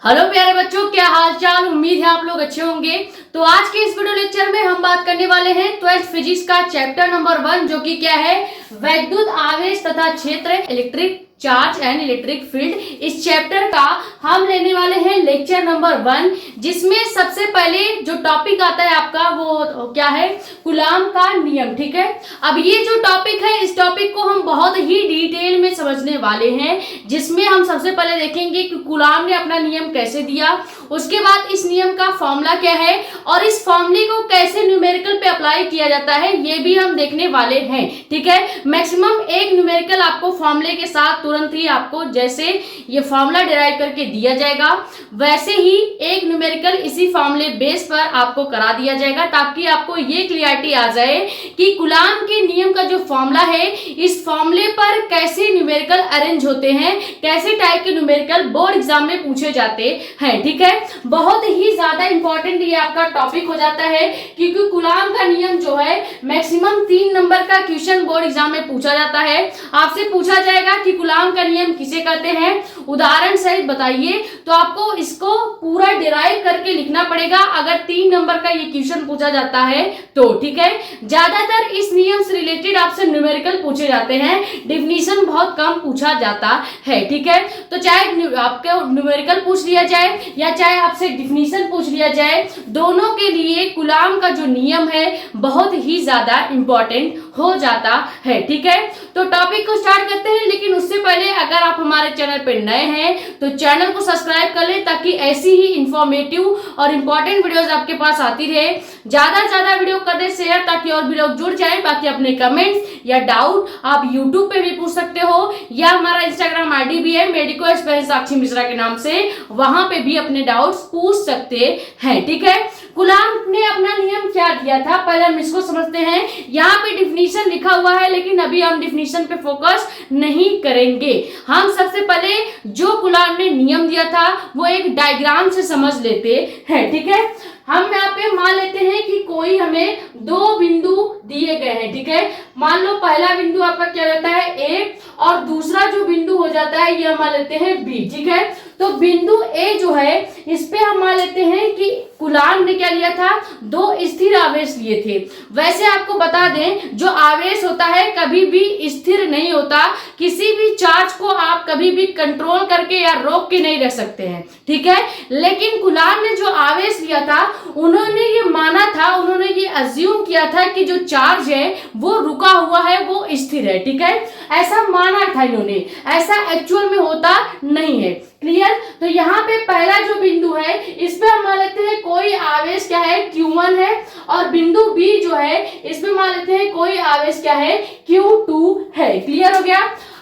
Hello प्यारे बच्चों, क्या हाल चाल। उम्मीद है आप लोग अच्छे होंगे। तो आज के इस वीडियो लेक्चर में हम बात करने वाले हैं 12th फिजिक्स का चैप्टर नंबर 1, जो कि क्या है, वैद्युत आवेश तथा क्षेत्र, electric charge and electric field. इस चैप्टर का हम लेने वाले हैं लेक्चर नंबर 1, जिसमें सबसे पहले जो टॉपिक आता है आपका वो क्या है, कूलाम का नियम। ठीक है, अब ये जो टॉपिक है, इस टॉपिक को हम बहुत ही डिटेल में समझने वाले हैं, जिसमें हम सबसे पहले देखेंगे कि कूलाम ने अपना नियम कैसे दिया, उसके बाद इस नियम का फॉर्मूला क्या है और इस फॉर्मूले को कैसे न्यूमेरिकल पे अप्लाई किया जाता है, ये भी हम देखने वाले हैं। ठीक है, मैक्सिमम एक न्यूमेरिकल आपको फॉर्मूले के साथ तुरंत ही आपको जैसे ये फॉर्मूला डिराइव करके दिया जाएगा, वैसे ही एक न्यूमेरिकल इसी फॉर्मूले बेस पर आपको करा दिया जाएगा, ताकि आपको ये क्लियरिटी आ जाए कि कूलाम के नियम का जो फॉर्मूला है, इस फॉर्मूले पर कैसे न्यूमेरिकल अरेंज होते हैं, कैसे टाइप के न्यूमेरिकल बोर्ड एग्जाम में पूछे जाते हैं। ठीक है, बहुत ही ज्यादा इंपॉर्टेंट ये आपका टॉपिक हो जाता है, क्योंकि कूलाम का नियम जो है मैक्सिमम 3 नंबर का क्वेश्चन बोर्ड एग्जाम में पूछा जाता है। आपसे पूछा जाएगा कि कूलाम का नियम किसे कहते हैं, उदाहरण सहित बताइए, तो आपको इसको पूरा डिराइव करके लिखना पड़ेगा अगर 3 नंबर का ये क्वेश्चन पूछा जाता है तो। ठीक है, ज्यादातर इस नियम से रिलेटेड आपसे न्यूमेरिकल पूछे जाते हैं, डेफिनेशन बहुत कम पूछा जाता है। ठीक है, तो चाहे आपके न्यूमेरिकल पूछ लिया जाए या चाहे आपसे डेफिनेशन पूछ लिया जाए, दोनों के लिए कूलाम का जो नियम है बहुत ही ज्यादा इंपॉर्टेंट हो जाता है। ठीक है, तो टॉपिक को स्टार्ट करते हैं, लेकिन उससे पहले अगर आप हमारे चैनल पर नए हैं तो चैनल को सब्सक्राइब कर लें, ताकि ऐसी ही इंफॉर्मेटिव और इंपॉर्टेंट वीडियोस आपके पास आती रहे। ज्यादा से ज्यादा वीडियो कर दे शेयर, ताकि और भी लोग जुड़ जाएं। बाकी अपने कमेंट्स या डाउट आप यूट्यूब पे भी पूछ सकते हो, या हमारा इंस्टाग्राम आईडी भी है मेडिको एक्सप्रेस साक्षी मिश्रा के नाम से, वहां पे भी अपने डाउट्स पूछ सकते हैं। ठीक है, कूलाम ने अपना नियम क्या दिया था, पहले हम इसको समझते हैं। यहाँ पे डिफिनीशन लिखा हुआ है, लेकिन अभी हम डिफिनीशन पे फोकस नहीं करेंगे। हम सबसे पहले जो कूलाम ने नियम दिया था वो एक डायग्राम से समझ लेते हैं। ठीक है, हम यहाँ पे मान लेते हैं कि कोई हमें 2 बिंदु दिए गए हैं। ठीक है, मान लो पहला बिंदु आपका क्या रहता है A, और दूसरा जो बिंदु हो जाता है ये हम मान लेते हैं B। ठीक है, तो बिंदु A जो है, इस पे हम मान लेते हैं कि कूलाम ने क्या लिया था, 2 स्थिर आवेश लिए थे। वैसे आपको बता दें, जो आवेश होता है कभी भी स्थिर नहीं होता, किसी भी चार्ज को आप कभी भी कंट्रोल करके या रोक के नहीं रख सकते हैं। ठीक है, लेकिन कूलाम ने जो आवेश लिया था, उन्होंने ये माना था, उन्होंने ये अज्यूम किया था कि जो चार्ज है वो रुका हुआ है, वो स्थिर है। ठीक है, ऐसा माना था इन्होंने, ऐसा एक्चुअल में होता नहीं है। क्लियर, तो यहाँ पे पहला जो बिंदु है, इस पे हम मान लेते हैं कोई आवेश क्या है, Q1 है, और बिंदु B जो है, इसमें मान लेते हैं कोई आवेश क्या है, Q2 है। क्लियर हो गया,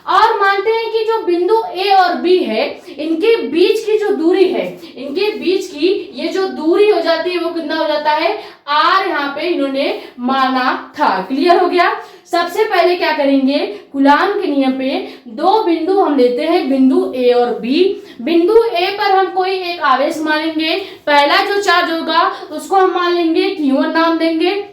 और मानते हैं कि जो बिंदु A और B है, इनके बीच की जो दूरी है, इनके बीच की ये जो दूरी हो जाती है वो कितना हो जाता है, R यहाँ पे इन्होंने माना था। क्लियर हो गया, सबसे पहले क्या करेंगे, कूलाम के नियम पे 2 बिंदु हम लेते हैं, बिंदु A और B। बिंदु A पर हम कोई एक आवेश मानेंगे, पहला जो चार्ज होगा उसको हम मान लेंगे Q1 नाम देंगे,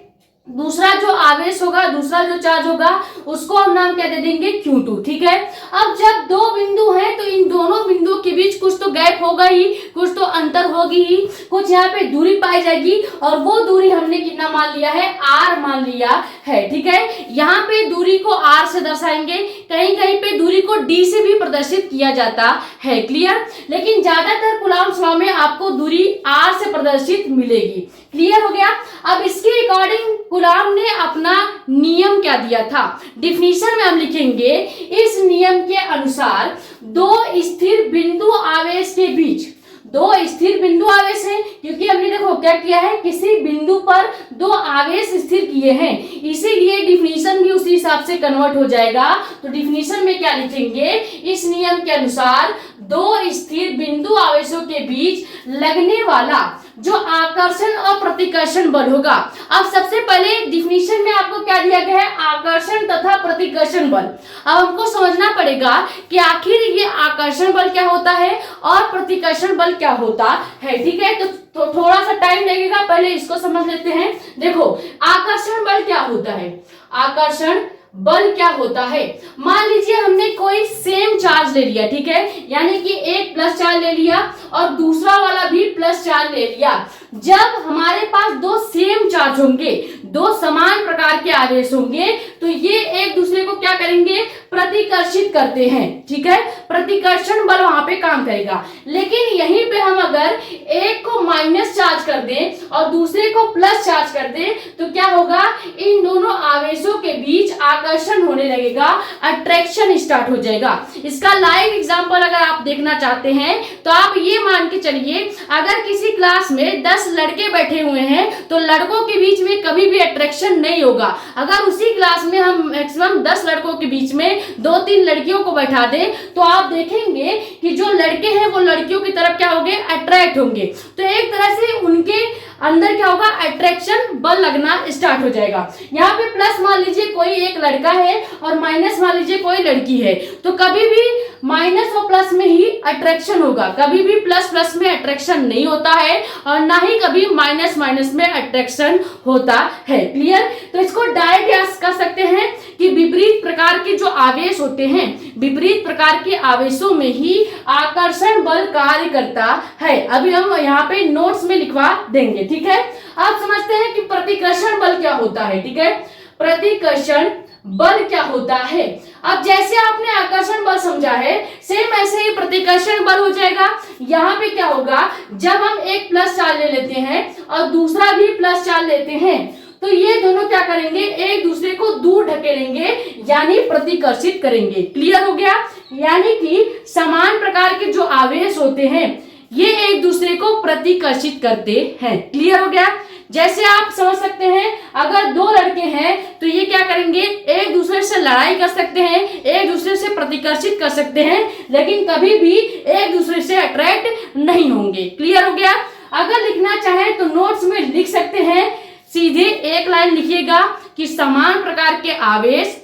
दूसरा जो आवेश होगा, दूसरा जो चार्ज होगा, उसको हम नाम क्या दे देंगे, Q2। ठीक है, अब जब 2 बिंदु हैं तो इन दोनों बिंदुओं के बीच कुछ तो गैप होगा ही, कुछ तो अंतर होगी ही, कुछ यहाँ पे दूरी पाई जाएगी, और वो दूरी हमने कितना मान लिया है, R मान लिया है। ठीक है, यहाँ पे दूरी को R से दर्शाएंगे, कहीं कहीं पे दूरी को D से भी प्रदर्शित किया जाता है। क्लियर, लेकिन ज्यादातर कूलाम्स लॉ में आपको दूरी R से प्रदर्शित मिलेगी। क्लियर हो गया, अब इसके अकॉर्डिंग कूलाम ने अपना नियम क्या दिया था, डिफिनीशन में हम लिखेंगे, इस नियम के अनुसार 2 स्थिर बिंदु आवेश के बीच, 2 स्थिर बिंदु आवेश है, क्योंकि हमने देखो क्या किया है, किसी बिंदु पर 2 आवेश स्थिर किए हैं, इसीलिए डिफिनीशन भी उसी हिसाब से कन्वर्ट हो जाएगा। तो डिफिनीशन में क्या लिखेंगे, इस नियम के अनुसार 2 स्थिर बिंदु आवेशों के बीच लगने वाला जो आकर्षण और प्रतिकर्षण बल होगा। अब सबसे पहले डिफिनीशन में आपको क्या दिया गया है, आकर्षण तथा प्रतिकर्षण बल। अब हमको समझना पड़ेगा कि आखिर ये आकर्षण बल क्या होता है और प्रतिकर्षण बल क्या होता है। ठीक है, तो थोड़ा सा टाइम लगेगा, पहले इसको समझ लेते हैं। देखो, आकर्षण बल क्या होता है, आकर्षण बल क्या होता है। मान लीजिए हमने कोई सेम चार्ज ले लिया, ठीक है, यानी कि एक प्लस चार्ज ले लिया और दूसरा वाला भी प्लस चार्ज ले लिया। जब हमारे पास दो सेम चार्ज होंगे, दो समान प्रकार के आवेश होंगे, तो ये एक दूसरे को क्या करेंगे, प्रतिकर्षित करते हैं, ठीक है, प्रतिकर्षण बल वहां पे काम करेगा। लेकिन यहीं पे हम अगर एक को माइनस चार्ज कर दें और दूसरे को प्लस चार्ज कर दें, तो क्या होगा, इन दोनों आवेशों के बीच आकर्षण होने लगेगा, अट्रैक्शन स्टार्ट हो जाएगा। इसका लाइव एग्जांपल अगर आप देखना चाहते हैं तो आप ये मान के चलिए, अगर किसी क्लास में 10 लड़के बैठे हुए हैं तो लड़कों के बीच में कभी भी अट्रैक्शन नहीं होगा। अगर उसी क्लास में हम मैक्सिमम 10 लड़कों के बीच में 2-3 लड़कियों को बैठा दें, तो आप देखेंगे कि जो लड़के हैं वो लड़कियों की तरफ क्या होंगे, अट्रैक्ट होंगे। तो एक तरह से उनके अंदर क्या होगा, अट्रैक्शन बल लगना स्टार्ट हो जाएगा। यहाँ पे प्लस मान लीजिए कोई एक लड़का है और माइनस मान लीजिए कोई लड़की है, तो कभी भी माइनस और प्लस में ही अट्रैक्शन होगा, कभी भी प्लस प्लस में अट्रैक्शन नहीं होता है और ना ही कभी माइनस माइनस में अट्रैक्शन होता है। क्लियर। तो इसको डायरेक्ट याद कर सकते हैं कि विपरीत प्रकार के जो आवेश होते हैं, विपरीत प्रकार के आवेशों में ही आकर्षण बल कार्य करता है। अभी हम यहाँ पे नोट्स में लिखवा देंगे, ठीक है। आप समझते हैं कि प्रतिकर्षण बल क्या होता है, ठीक है, प्रतिकर्षण बल क्या होता है। अब जैसे आपने आकर्षण बल समझा है, सेम ऐसे ही प्रतिकर्षण बल हो जाएगा। यहाँ पे क्या होगा, जब हम एक प्लस चार्ज ले लेते हैं और दूसरा भी प्लस चार्ज लेते हैं, तो ये दोनों क्या करेंगे, एक दूसरे को दूर ढकेलेंगे, यानी प्रतिकर्षित करेंगे। क्लियर हो गया। यानी कि समान प्रकार के जो आवेश होते हैं ये एक दूसरे को प्रतिकर्षित करते हैं। क्लियर हो गया। जैसे आप समझ सकते हैं, अगर दो लड़के हैं तो ये क्या करेंगे, एक दूसरे से लड़ाई कर सकते हैं, एक दूसरे से प्रतिकर्षित कर सकते हैं, लेकिन कभी भी एक दूसरे से अट्रैक्ट नहीं होंगे। क्लियर हो गया। अगर लिखना चाहें तो नोट्स में लिख सकते हैं, सीधे एक लाइन लिखिएगा कि समान प्रकार के आवेश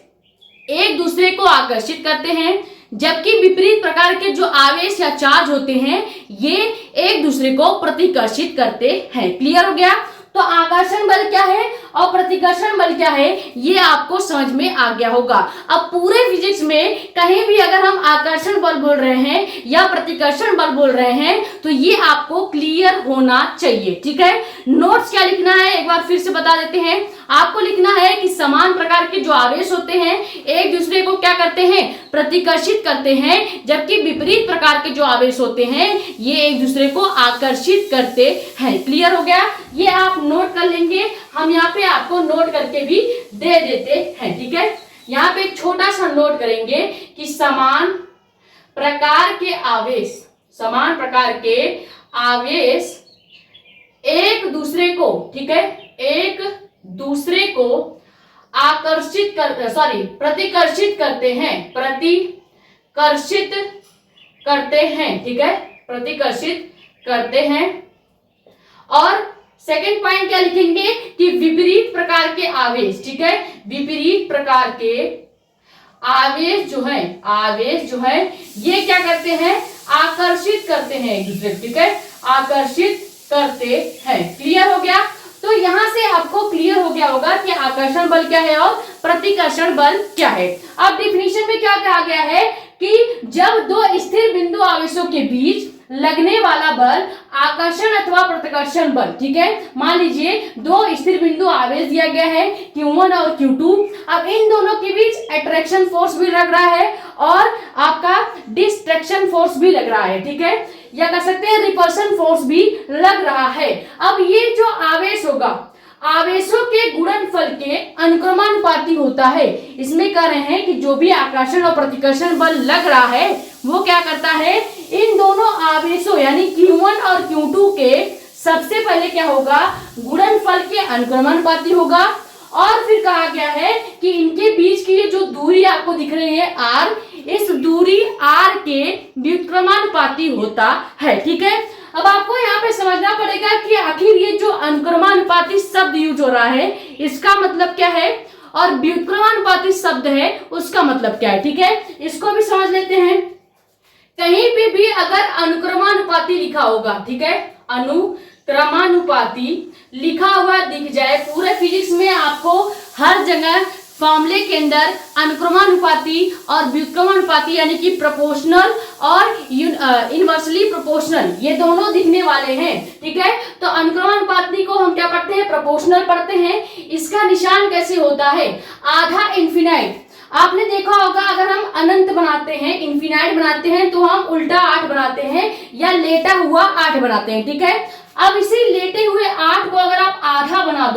एक दूसरे को आकर्षित करते हैं, जबकि विपरीत प्रकार के जो आवेश या चार्ज होते हैं ये एक दूसरे को प्रतिकर्षित करते हैं। क्लियर हो गया। तो आकर्षण बल क्या है और प्रतिकर्षण बल क्या है, ये आपको समझ में आ गया होगा। अब पूरे फिजिक्स में कहीं भी अगर हम आकर्षण बल बोल रहे हैं या प्रतिकर्षण बल बोल रहे हैं तो ये आपको क्लियर होना चाहिए, ठीक है। नोट्स क्या लिखना है एक बार फिर से बता देते हैं। आपको लिखना है कि समान प्रकार के जो आवेश होते हैं एक दूसरे को क्या करते हैं, प्रतिकर्षित करते हैं, जबकि विपरीत प्रकार के जो आवेश होते हैं ये एक दूसरे को आकर्षित करते हैं। क्लियर हो गया। ये आप नोट कर लेंगे, हम यहाँ पे आपको नोट करके भी दे देते हैं, ठीक है। यहाँ पे एक छोटा सा नोट करेंगे कि समान प्रकार के आवेश, समान प्रकार के आवेश एक दूसरे को, ठीक है, एक दूसरे को आकर्षित कर प्रतिकर्षित करते हैं, प्रतिकर्षित करते हैं, ठीक है, प्रतिकर्षित करते हैं। और सेकंड पॉइंट क्या लिखेंगे कि विपरीत प्रकार के आवेश, ठीक है, विपरीत प्रकार के आवेश जो है ये क्या करते हैं, आकर्षित करते हैं एक दूसरे को, ठीक है, आकर्षित करते हैं। क्लियर हो गया। तो यहां से आपको क्लियर हो गया होगा कि आकर्षण बल क्या है और प्रतिकर्षण बल क्या है। अब डिफिनीशन में क्या कहा गया है कि जब दो स्थिर बिंदु आवेशों के बीच लगने वाला बल आकर्षण अथवा प्रतिकर्षण बल, ठीक है, मान लीजिए दो स्थिर बिंदु आवेश दिया गया है Q1 और Q2। अब इन दोनों के बीच अट्रैक्शन फोर्स भी लग रहा है और आपका डिस्ट्रैक्शन फोर्स भी लग रहा है, ठीक है, या कह सकते हैं रिपल्शन फोर्स भी लग रहा है। अब ये जो आवेश होगा आवेशों के गुणनफल के अनुक्रमानुपाती होता है। इसमें कह रहे हैं कि जो भी आकर्षण और प्रतिकर्षण बल लग रहा है वो क्या करता है, इन दोनों आवेशों यानी Q1 और Q2 के सबसे पहले क्या होगा, गुणनफल के अनुक्रमानुपाती होगा। और फिर कहा गया है कि इनके बीच की जो दूरी आपको दिख रही है R, इस दूरी R के व्युत्क्रमानुपाती होता है, ठीक है। अब आपको यहाँ पे समझना पड़ेगा कि आखिर ये जो अनुक्रमानुपाती शब्द यूज हो रहा है इसका मतलब क्या है और व्युत्क्रमानुपाती शब्द है उसका मतलब क्या है, ठीक है। इसको भी समझ लेते हैं। कहीं पे भी अगर अनुक्रमानुपाती लिखा होगा, ठीक है, अनुक्रमानुपाती लिखा हुआ दिख जाए, पूरे फिजिक्स में आपको हर जगह फॉर्मूले के अंदर अनुक्रमानुपाती और व्युत्क्रमानुपाती यानी कि प्रोपोर्शनल और इनवर्सली प्रोपोर्शनल ये दोनों दिखने वाले हैं। ठीक है, तो अनुक्रमानुपाती को हम क्या पढ़ते हैं, प्रोपोर्शनल पढ़ते हैं। इसका निशान कैसे होता है, आधा इन्फिनाइट। आपने देखा होगा अगर हम अनंत बनाते हैं, इन्फिनाइट बनाते हैं तो हम उल्टा 8 बनाते हैं या लेटा हुआ 8 बनाते हैं। ठीक है, अब इसी लेटे हुए 8 को अगर आप आधा बना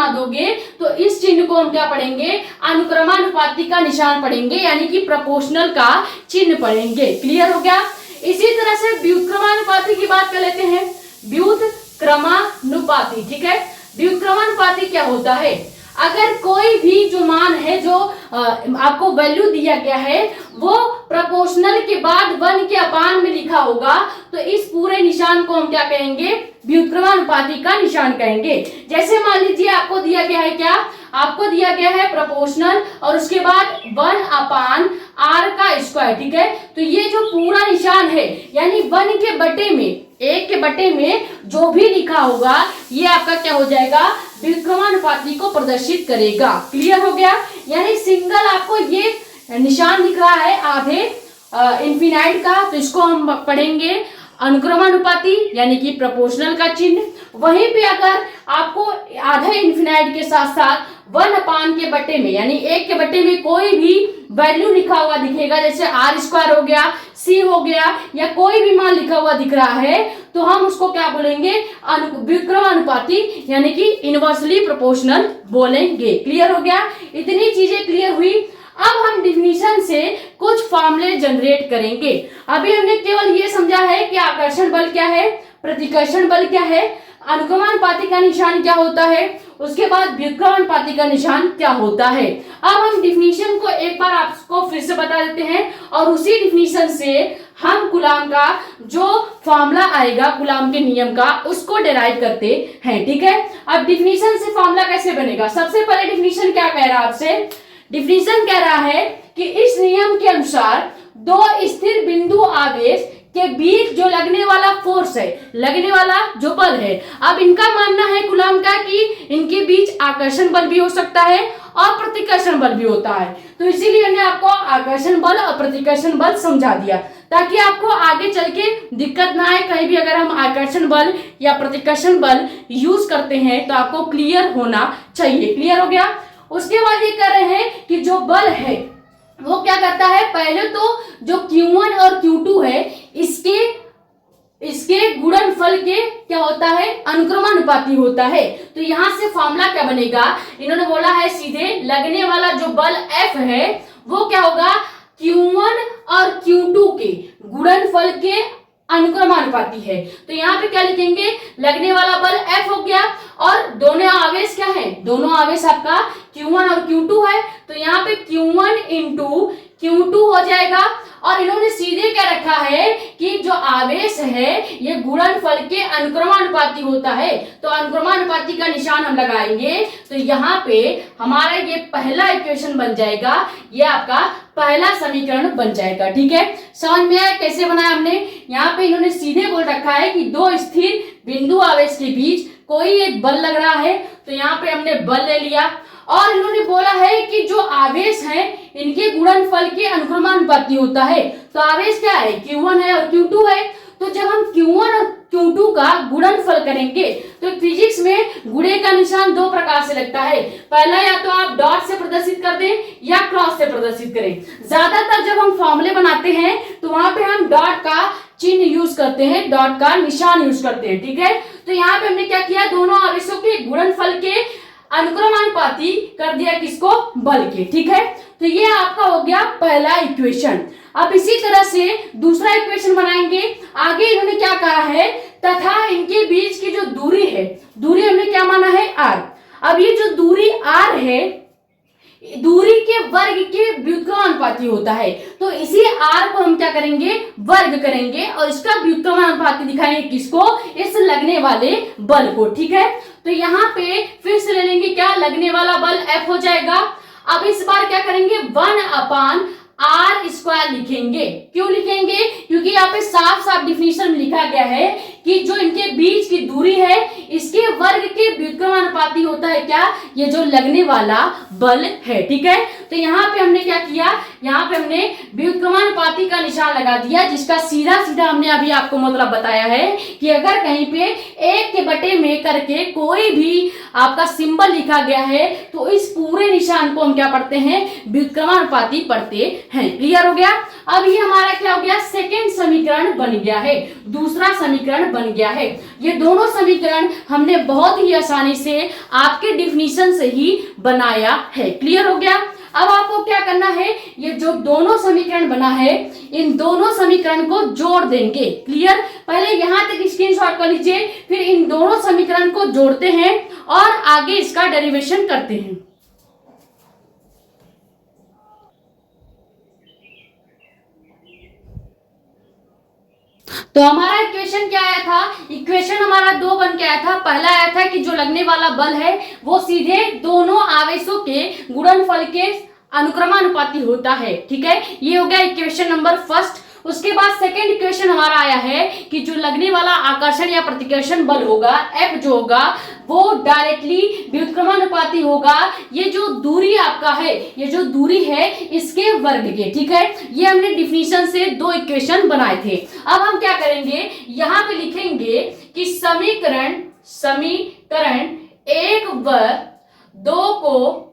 दोगे तो इस चिन्ह को हम क्या पढ़ेंगे, अनुक्रमानुपाती का निशान पढ़ेंगे यानी कि प्रोपोर्शनल का चिन्ह पढ़ेंगे। क्लियर हो गया। इसी तरह से व्युत्क्रमानुपाती की बात कर लेते हैं। व्युत्क्रमानुपाती, ठीक है, व्युत्क्रमानुपाती क्या होता है, अगर कोई भी जो मान है जो आपको वैल्यू दिया गया है वो प्रोपोर्शनल के बाद 1 के अपान में लिखा होगा तो इस पूरे निशान को हम क्या कहेंगे, व्युत्क्रमानुपाती का निशान कहेंगे। जैसे मान लीजिए आपको दिया गया है क्या, आपको दिया गया है प्रोपोर्शनल और उसके बाद 1 अपान r का स्क्वायर। ठीक है, तो ये जो पूरा निशान है यानी 1 के बटे में, 1 के बटे में जो भी लिखा होगा ये आपका क्या हो जाएगा, व्युत्क्रमानुपाती को प्रदर्शित करेगा। क्लियर हो गया। यानी सिंगल आपको ये निशान दिख रहा है आधे इन्फिनाइट का, तो इसको हम पढ़ेंगे अनुक्रमानुपाती यानी कि प्रोपोर्शनल का चिन्ह। वहीं पे अगर आपको आधे इन्फिनाइट के साथ साथ 1 अपान के बटे में यानी 1 के बटे में कोई भी वैल्यू लिखा हुआ दिखेगा, जैसे r स्क्वायर हो गया, c हो गया या कोई भी मान लिखा हुआ दिख रहा है तो हम उसको क्या बोलेंगे, व्युत्क्रमानुपाती यानी कि इनवर्सली प्रोपोर्शनल बोलेंगे। क्लियर हो गया। इतनी चीजें क्लियर हुई। अब हम डिफिनीशन से कुछ फॉर्मूले जनरेट करेंगे। अभी हमने केवल ये समझा है कि आकर्षण बल क्या है, प्रतिकर्षण बल क्या है, अनुक्रमानुपाती का निशान क्या होता है, उसके बाद व्युत्क्रमानुपाती का निशान क्या होता है। अब हम डिफिनीशन को एक बार आपको फिर से बता देते हैं और उसी डिफिनीशन से हम कूलाम का जो फॉर्मूला आएगा, कूलाम के नियम का, उसको डिराइव करते हैं। ठीक है, अब डिफिनीशन से फॉर्मूला कैसे बनेगा, सबसे पहले डिफिनीशन क्या कह रहा है आपसे, डिफिनीशन कह रहा है कि इस नियम के अनुसार दो स्थिर बिंदु आवेश के बीच जो लगने वाला फोर्स है, लगने वाला जो बल है, अब इनका मानना है कूलाम का कि इनके बीच आकर्षण बल भी हो सकता है और प्रतिकर्षण बल भी होता है। तो इसीलिए मैंने आपको आकर्षण बल और प्रतिकर्षण बल समझा दिया ताकि आपको आगे चल के दिक्कत ना आए। कहीं भी अगर हम आकर्षण बल या प्रतिकर्षण बल यूज करते हैं तो आपको क्लियर होना चाहिए। क्लियर हो गया। उसके बाद ये कह रहे हैं कि जो बल है वो क्या करता है, पहले तो जो Q1 और Q2 है इसके गुणनफल के क्या होता है, अनुक्रमानुपाती होता है। तो यहां से फॉर्मूला क्या बनेगा, इन्होंने बोला है सीधे लगने वाला जो बल F है वो क्या होगा, Q1 और Q2 के गुणनफल के अनुक्रमानुपाती है। तो यहाँ पे क्या लिखेंगे, लगने वाला बल F हो गया और दोनों आवेश क्या है, दोनों आवेश आपका Q1 और Q2 है। तो यहाँ पे Q1 इंटू Q2 हो जाएगा और इन्होंने सीधे क्या रखा है कि जो आवेश है ये गुणनफल के अनुक्रमानुपाती होता है। तो अनुक्रमानुपाती का निशान हम लगाएंगे तो यहाँ पे हमारा ये पहला इक्वेशन बन जाएगा, ये आपका पहला समीकरण बन जाएगा। ठीक है, समझ में आया कैसे बनाया हमने। यहाँ पे इन्होंने सीधे बोल रखा है कि दो स्थिर बिंदु आवेश के बीच कोई एक बल लग रहा है, तो यहाँ पे हमने बल ले लिया और इन्होंने बोला है कि जो आवेश हैं इनके गुणनफल के अनुक्रमानुपाती होता है। तो आवेश क्या है, Q1 है और Q2 है। तो जब हम Q1 और Q2 का गुणनफल करेंगे तो फिजिक्स में गुणे का निशान दो प्रकार से लगता है। पहला या तो आप डॉट से प्रदर्शित कर दें या क्रॉस से प्रदर्शित करें। ज्यादातर जब हम फॉर्मूले बनाते हैं तो वहां पे हम डॉट का चिन्ह यूज करते हैं, डॉट का निशान यूज करते हैं। ठीक है, तो यहाँ पे हमने क्या किया, दोनों आवेशों के गुणनफल के अनुक्रमानुपाती कर दिया किसको, बल के। ठीक है, तो ये आपका हो गया पहला इक्वेशन। अब इसी तरह से दूसरा इक्वेशन बनाएंगे। आगे इन्होंने क्या कहा है, तथा इनके बीच की जो दूरी है, दूरी हमने क्या माना है, r। अब ये जो दूरी r है, दूरी के वर्ग के व्युत्क्रमानुपाती होता है। तो इसी r को हम क्या करेंगे, वर्ग करेंगे और इसका व्युत्क्रमानुपाती दिखाएंगे किसको, इस लगने वाले बल को। ठीक है, तो यहाँ पे फिर से ले लेंगे क्या, लगने वाला बल F हो जाएगा। अब इस बार क्या करेंगे, 1 अपान r स्क्वायर लिखेंगे। क्यों लिखेंगे, क्योंकि यहाँ पे साफ साफ डिफिनीशन में लिखा गया है कि जो इनके बीच की दूरी है इसके वर्ग के व्युत्क्रमानुपाती होता है क्या, ये जो लगने वाला बल है। ठीक है, तो यहाँ पे हमने क्या किया, यहाँ पे हमने व्युत्क्रमानुपाती का निशान लगा दिया, जिसका सीधा सीधा हमने अभी आपको मतलब बताया है कि अगर कहीं पे 1/में करके कोई भी आपका सिंबल लिखा गया है तो इस पूरे निशान को हम क्या पढ़ते हैं, व्युत्क्रमानुपाती पढ़ते हैं। क्लियर हो गया। अब ये हमारा क्या हो गया, सेकेंड समीकरण बन गया है, दूसरा समीकरण बन गया है। ये दोनों समीकरण हमने बहुत ही आसानी से आपके डिफिनीशन से ही बनाया है। क्लियर हो गया। अब आपको क्या करना है, ये जो दोनों समीकरण बना है इन दोनों समीकरण को जोड़ देंगे। क्लियर, पहले यहां तक स्क्रीनशॉट कर लीजिए, फिर इन दोनों समीकरण को जोड़ते हैं और आगे इसका डेरिवेशन करते हैं। तो हमारा इक्वेशन क्या आया था, इक्वेशन हमारा 2 बन के आया था। पहला आया था कि जो लगने वाला बल है वो सीधे दोनों आवेशों के गुणनफल के अनुक्रमानुपाती होता है। ठीक है, ये हो गया इक्वेशन नंबर फर्स्ट। उसके बाद सेकेंड इक्वेशन हमारा आया है कि जो लगने वाला आकर्षण या प्रतिकर्षण बल होगा F जो होगा वो डायरेक्टली व्युत्क्रमानुपाती होगा ये जो दूरी आपका है, ये जो दूरी है इसके वर्ग के। ठीक है, ये हमने डिफिनीशन से 2 इक्वेशन बनाए थे। अब हम क्या करेंगे, यहाँ पे लिखेंगे कि समीकरण 1 व 2 को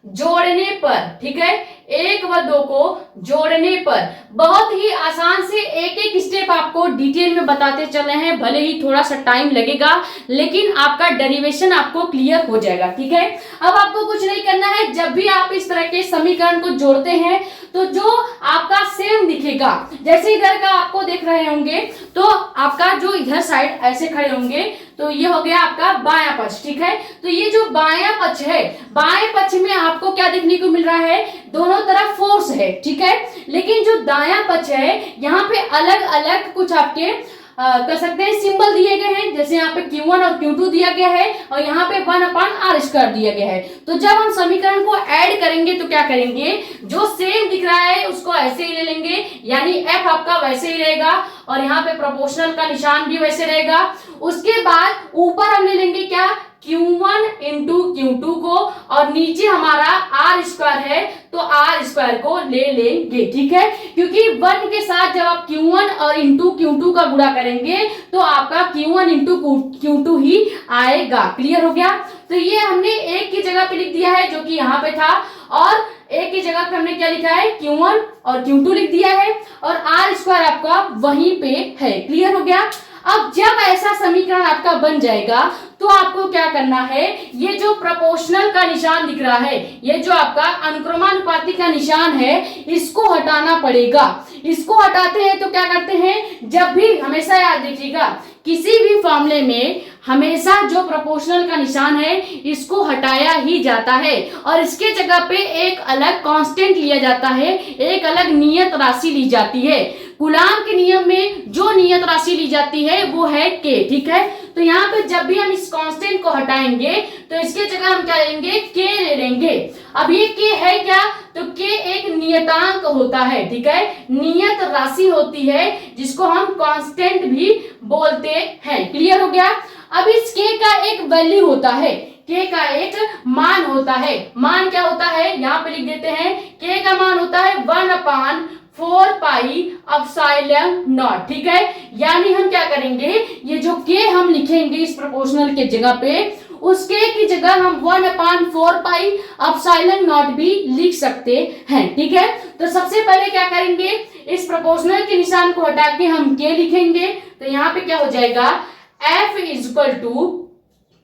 जोड़ने पर, ठीक है, 1 व 2 को जोड़ने पर बहुत ही आसान से एक एक स्टेप आपको डिटेल में बताते चले हैं, भले ही थोड़ा सा टाइम लगेगा लेकिन आपका डेरिवेशन आपको क्लियर हो जाएगा। ठीक है, अब आपको कुछ नहीं करना है, जब भी आप इस तरह के समीकरण को जोड़ते हैं तो जो आपका सेम दिखेगा, जैसे इधर का आपको देख रहे होंगे तो आपका जो इधर साइड ऐसे खड़े होंगे तो ये हो गया आपका बायां पक्ष। ठीक है, तो ये जो बायां पक्ष है, बाएं पक्ष में आपको क्या देखने को मिल रहा है, दोनों तरफ फोर्स है। ठीक है, लेकिन जो दायां पक्ष है यहाँ पे अलग अलग कुछ आपके कर सकते हैं सिंबल दिए गए हैं, जैसे यहाँ पे Q1 और Q2 दिया गया है और यहाँ पे 1/r² दिया गया है। तो जब हम समीकरण को ऐड करेंगे तो क्या करेंगे, जो सेम दिख रहा है उसको ऐसे ही ले लेंगे, यानी F आपका वैसे ही रहेगा और यहाँ पे प्रोपोर्शनल का निशान भी वैसे रहेगा। उसके बाद ऊपर हम ले लेंगे क्या, Q1 इंटू Q2 को और नीचे हमारा r² है तो r² को ले लेंगे। ठीक है, क्योंकि 1 के साथ जब आप Q1 और इंटू Q2 का गुणा करेंगे तो आपका Q1 इंटू Q2 ही आएगा। क्लियर हो गया। तो ये हमने एक की जगह पे लिख दिया है जो कि यहाँ पे था, और एक की जगह पे हमने क्या लिखा है, Q1 और Q2 लिख दिया है और r² आपका वहीं पे है। क्लियर हो गया। अब जब ऐसा समीकरण आपका बन जाएगा तो आपको क्या करना है, ये जो प्रोपोर्शनल का निशान दिख रहा है, ये जो आपका अनुक्रमानुपाती का निशान है, इसको हटाना पड़ेगा। इसको हटाते हैं तो क्या करते हैं, जब भी हमेशा याद रखिएगा किसी भी फॉर्मूले में हमेशा जो प्रोपोर्शनल का निशान है इसको हटाया ही जाता है और इसके जगह पे एक अलग कांस्टेंट लिया जाता है, एक अलग नियत राशि ली जाती है। कूलाम के नियम में जो नियत राशि ली जाती है वो है K। ठीक है, तो यहाँ पे जब भी हम इस कांस्टेंट को हटाएंगे तो इसके जगह हम क्या लेंगे, K ले लेंगे। अब ये K है क्या, तो K एक नियतांक होता है। ठीक है, नियत राशि होती है जिसको हम कांस्टेंट भी बोलते हैं। क्लियर हो गया। अब इस K का एक वैल्यू होता है, K का एक मान होता है। मान क्या होता है, यहाँ पे लिख देते हैं, K का मान होता है 1/4 पाई एप्सिलॉन नॉट। ठीक है, यानी हम क्या करेंगे, ये जो K हम लिखेंगे इस प्रोपोर्शनल के जगह पे, उस K की जगह हम 1/4 पाई एप्सिलॉन नॉट भी लिख सकते हैं। ठीक है, तो सबसे पहले क्या करेंगे, इस प्रोपोर्शनल के निशान को हटा के हम K लिखेंगे। तो यहाँ पे क्या हो जाएगा, F equal to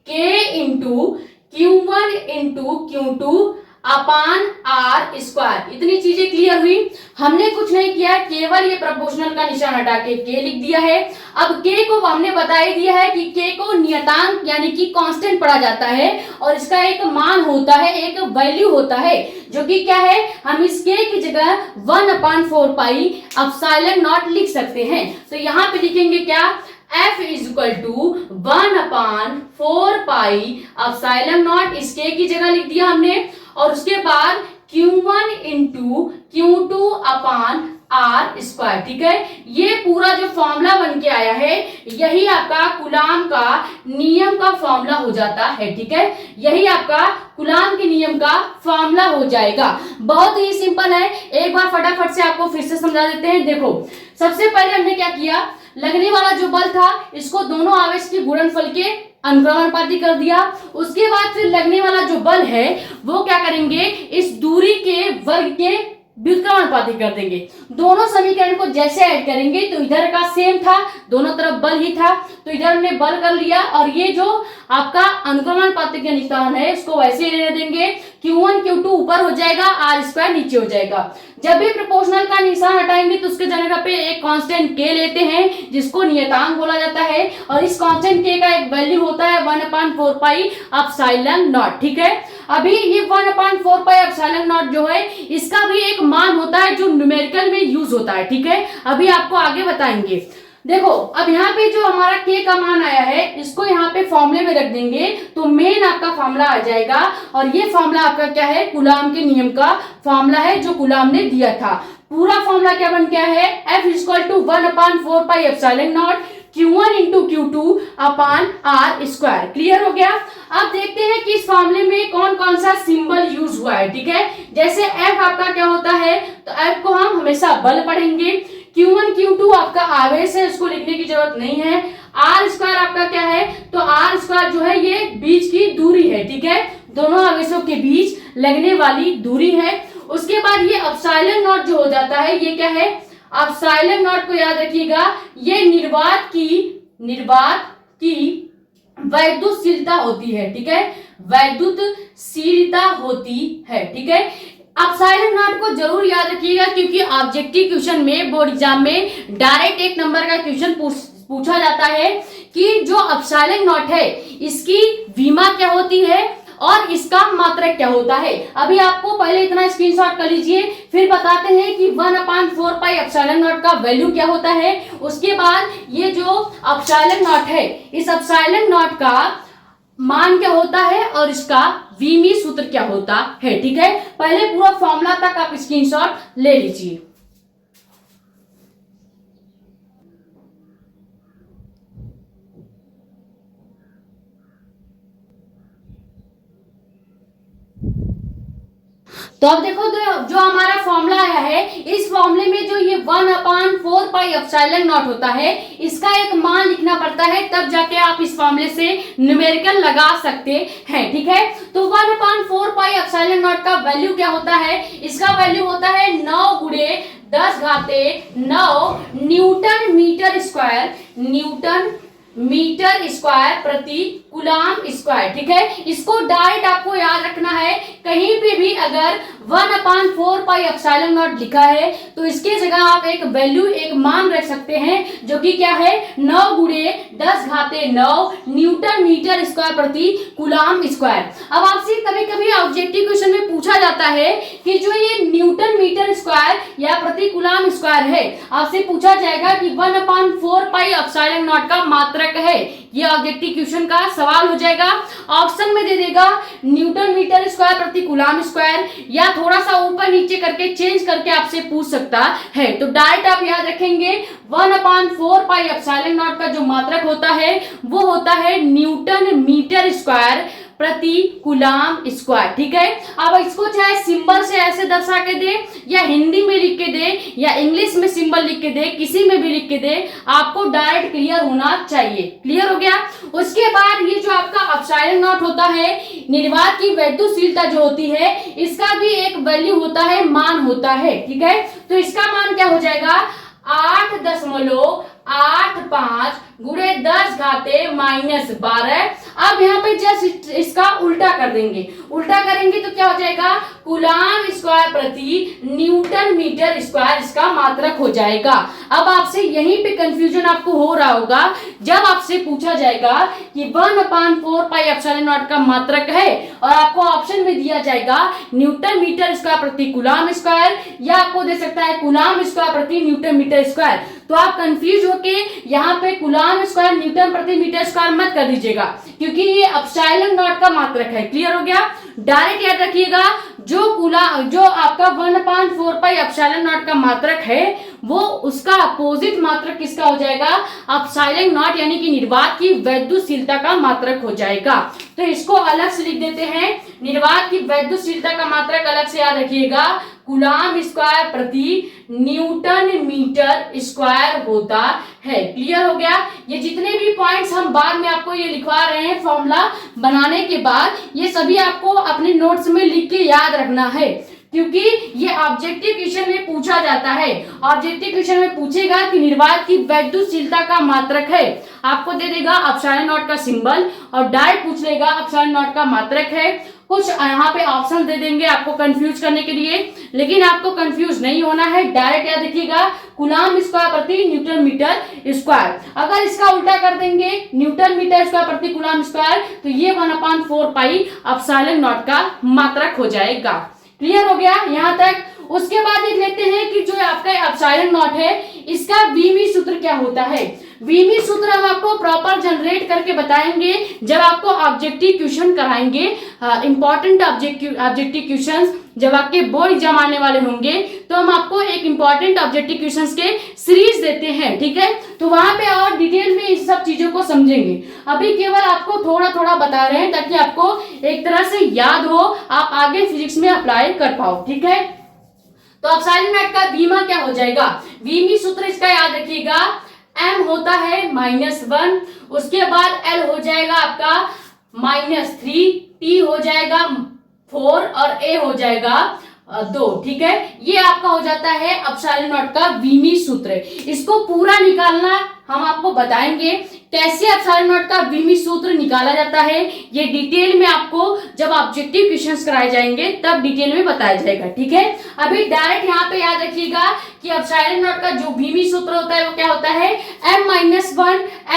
K into Q1 into Q2 upon r²। इतनी चीजें क्लियर हुई। हमने कुछ नहीं किया, केवल ये प्रोपोर्शनल का निशान हटा के K लिख दिया है। अब K को हमने बता ही दिया है कि K को नियतांक यानी कि कांस्टेंट पढ़ा जाता है और इसका एक मान होता है, एक वैल्यू होता है जो कि क्या है, हम इस K की जगह 1/4 पाई एप्सिलॉन नॉट लिख सकते हैं। तो यहाँ पे लिखेंगे क्या, F equal to 1/4 pi epsilon naught, इस K की जगह लिख दिया हमने, और उसके बाद Q1 into Q2 upon r²। ठीक है, ये पूरा जो फॉर्मूला बन के आया है, यही आपका कूलाम का नियम का फॉर्मूला हो जाता है। ठीक है, यही आपका कूलाम के नियम का फॉर्मूला हो जाएगा। बहुत ही सिंपल है, एक बार फटाफट से आपको फिर से समझा देते हैं। देखो, सबसे पहले हमने क्या किया, लगने वाला जो बल था इसको दोनों आवेश के गुणनफल के अनुक्रमानुपाती कर दिया। उसके बाद फिर लगने वाला जो बल है वो क्या करेंगे, इस दूरी के वर्ग के व्युत्क्रमानुपाती कर देंगे। दोनों समीकरण को जैसे ऐड करेंगे तो इधर का सेम था, दोनों तरफ बल ही था, तो इधर हमने बल कर लिया और ये जो आपका अनुक्रमानुपाती का निशान है इसको वैसे रहने देंगे। Q1 Q2 ऊपर हो जाएगा, R² नीचे हो जाएगा। जब भी प्रोपोर्शनल का निशान हटाएंगे तो उसके जगह पे एक कांस्टेंट k लेते हैं जिसको नियतांक बोला जाता है, और इस कांस्टेंट k का एक वैल्यू होता है 1/4 पाई एप्सिलॉन नॉट। ठीक है, अभी ये 1/4 पाई एप्सिलॉन नॉट जो है इसका भी एक मान होता है जो न्यूमेरिकल में यूज होता है। ठीक है, अभी आपको आगे बताएंगे। देखो, अब यहाँ पे जो हमारा k का मान आया है इसको यहाँ पे फॉर्मूले में रख देंगे तो मेन आपका फॉर्मूला आ जाएगा, और ये फॉर्मूला आपका क्या है, कूलाम के नियम का फॉर्मूला है जो कूलाम ने दिया था। पूरा फॉर्मूला क्या बन गया है, F = 1/4 pi epsilon not Q1 × Q2 upon R²। Clear हो गया। अब देखते हैं कि इस फॉर्मूले में कौन कौन सा सिंबल यूज हुआ है। ठीक है, जैसे F आपका क्या होता है, तो F को हम हमेशा बल पढ़ेंगे। Q1 Q2 आपका आवेश है, उसको लिखने की जरूरत नहीं है। R² आपका क्या है, तो R² जो है ये बीच की दूरी है। ठीक है, दोनों आवेशों के बीच लगने वाली दूरी है। उसके बाद ये एप्सिलॉन नॉट जो हो जाता है, ये क्या है, एप्सिलॉन नॉट को याद रखिएगा, ये निर्वात की वैद्युतशीलता होती है। ठीक है, वैद्युतशीलता होती है। ठीक है, एप्सिलॉन नॉट को जरूर याद रखिएगा क्योंकि ऑब्जेक्टिव क्वेश्चन में, बोर्ड एग्जाम में डायरेक्ट 1 नंबर का क्वेश्चन पूछा जाता है कि जो एप्सिलॉन नॉट है इसकी विमा क्या होती है और इसका मात्रक क्या होता है। अभी आपको पहले इतना स्क्रीनशॉट कर लीजिए, फिर बताते हैं कि 1/4 पाई एप्सिलॉन नॉट का वैल्यू क्या होता है। उसके बाद ये जो एप्सिलॉन नॉट है, इस एप्सिलॉन नॉट का मान क्या होता है और इसका विमी सूत्र क्या होता है। ठीक है, पहले पूरा फॉर्मूला तक आप स्क्रीनशॉट ले लीजिए। तो अब देखो, जो हमारा फॉर्मूला आया है, इस फॉर्मूले में जो ये 1/4 पाई एप्सिलॉन नॉट होता है इसका एक मान लिखना पड़ता है, तब जाके आप इस फॉर्मूले से न्यूमेरिकल लगा सकते हैं। ठीक है, तो 1/4 पाई एप्सिलॉन नॉट का वैल्यू क्या होता है, इसका वैल्यू होता है 9 × 10⁹ न्यूटन मीटर स्क्वायर प्रति कूलाम स्क्वायर। ठीक है, इसको डायरेक्ट आपको याद रखना है, कहीं पे भी अगर 1/4 पाई एप्सिलॉन नॉट लिखा है तो इसके जगह आप एक वैल्यू, एक मान रख सकते हैं जो कि क्या है, 9 × 10⁹ न्यूटन मीटर स्क्वायर प्रति कूलाम स्क्वायर। अब आपसे कभी कभी ऑब्जेक्टिव क्वेश्चन में पूछा जाता है कि जो ये न्यूटन मीटर स्क्वायर या प्रति कूलाम स्क्वायर है, आपसे पूछा जाएगा कि 1/4 पाई एप्सिलॉन नॉट का मात्रक है। ये ऑब्जेक्टिव क्वेश्चन का सवाल हो जाएगा। ऑप्शन में दे देगा न्यूटन मीटर स्क्वायर प्रति कूलाम स्क्वायर, या थोड़ा सा ऊपर नीचे करके चेंज करके आपसे पूछ सकता है। तो डायरेक्ट आप याद रखेंगे 1/4 पाई एप्सिलॉन नॉट का जो मात्रक होता है वो होता है न्यूटन मीटर स्क्वायर प्रति कूलाम स्क्वायर। ठीक है, अब इसको चाहे सिंबल से ऐसे दर्शा के दे, या हिंदी में लिख के दे, या इंग्लिश में सिंबल लिख के दे, किसी में भी लिख के दे, आपको डायरेक्ट क्लियर होना चाहिए। क्लियर हो गया। उसके बाद ये जो आपका एप्सिलॉन नॉट होता है, निर्वात की वैद्युतशीलता जो होती है, इसका भी एक वैल्यू होता है, मान होता है। ठीक है, तो इसका मान क्या हो जाएगा, 8.85 × 10⁻⁻12। अब यहाँ पे जस्ट इसका उल्टा कर देंगे, उल्टा करेंगे तो क्या हो जाएगा, कूलाम स्क्वायर प्रति न्यूटन मीटर स्क्वायर इसका मात्रक हो जाएगा। अब आपसे यहीं पे कंफ्यूजन आपको हो रहा होगा, जब आपसे पूछा जाएगा कि 1/4 पाई एप्सिलॉन नॉट का मात्रक है और आपको ऑप्शन में दिया जाएगा न्यूटन मीटर स्क्वायर प्रति कूलाम स्क्वायर, या आपको दे सकता है कूलाम स्क्वायर प्रति न्यूटन मीटर स्क्वायर, तो आप कंफ्यूज होके यहाँ पे कूलाम स्क्वायर न्यूटन प्रति मीटर स्क्वायर मत कर दीजिएगा क्योंकि ये एप्सिलॉन नॉट का मात्रक है। क्लियर हो गया। डायरेक्ट याद रखिएगा जो आपका 1/4 पाई एप्सिलॉन नॉट का मात्रक है वो उसका अपोजिट मात्रक किसका हो जाएगा, एप्सिलॉन नॉट यानी कि निर्वात की वैद्युतशीलता का मात्रक हो जाएगा। तो इसको अलग से लिख देते हैं, निर्वात की वैद्युतशीलता का मात्रक अलग से याद रखिएगा, कूलाम स्क्वायर प्रति न्यूटन मीटर स्क्वायर होता है। क्लियर हो गया। ये जितने भी पॉइंट्स हम बाद में आपको ये लिखवा रहे हैं फॉर्मूला बनाने के बाद, ये सभी आपको अपने नोट्स में लिख के याद रखना है, क्योंकि ये ऑब्जेक्टिव क्वेश्चन में पूछा जाता है। ऑब्जेक्टिव क्वेश्चन में पूछेगा कि निर्वात की वैद्युतशीलता का मात्रक है, आपको दे देगा एप्सिलॉन नॉट का सिंबल और डायरेक्ट पूछ लेगा एप्सिलॉन नॉट का मात्रक है। कुछ यहाँ पे ऑप्शन दे देंगे आपको कंफ्यूज करने के लिए, लेकिन आपको कंफ्यूज नहीं होना है, डायरेक्ट याद रखिएगा कूलाम स्क्वायर प्रति न्यूटन मीटर स्क्वायर। अगर इसका उल्टा कर देंगे न्यूटन मीटर स्क्वायर प्रति कूलाम स्क्वायर, तो ये 1/4 पाई एप्सिलॉन नॉट का मात्रक हो जाएगा। क्लियर हो गया यहाँ तक। उसके बाद देख लेते हैं कि जो आपका एप्सिलॉन नॉट है इसका वीमी सूत्र क्या होता है। वीमी सूत्र हम आपको प्रॉपर जनरेट करके बताएंगे जब आपको ऑब्जेक्टिव क्वेश्चन कराएंगे, इंपॉर्टेंट ऑब्जेक्टिव क्वेश्चंस जब आपके बोर्ड एग्जाम आने वाले होंगे तो हम आपको एक इंपॉर्टेंट ऑब्जेक्टिव क्वेश्चंस के सीरीज देते हैं, ठीक है। तो वहां पे और डिटेल में इस सब चीजों को समझेंगे। अभी केवल आपको थोड़ा थोड़ा बता रहे हैं ताकि आपको एक तरह से याद हो, आप आगे फिजिक्स में अप्लाई कर पाओ, ठीक है। तो एप्सिलॉन नॉट का वीमा क्या हो जाएगा, वीमी सूत्र इसका याद रखिएगा, m होता है -1, उसके बाद l हो जाएगा आपका -3, t हो जाएगा 4 और a हो जाएगा 2, ठीक है। ये आपका हो जाता है एप्सिलॉन नॉट का वीमी सूत्र। इसको पूरा निकालना हम आपको बताएंगे कैसे एप्सिलॉन नॉट का वीमी सूत्र निकाला जाता है। ये डिटेल में आपको जब ऑब्जेक्टिव क्वेश्चंस कराए जाएंगे तब डिटेल में बताया जाएगा, ठीक है। अभी डायरेक्ट यहाँ पे याद रखिएगा कि एप्सिलॉन नॉट का जो वीमी सूत्र होता है वो क्या होता है, m-1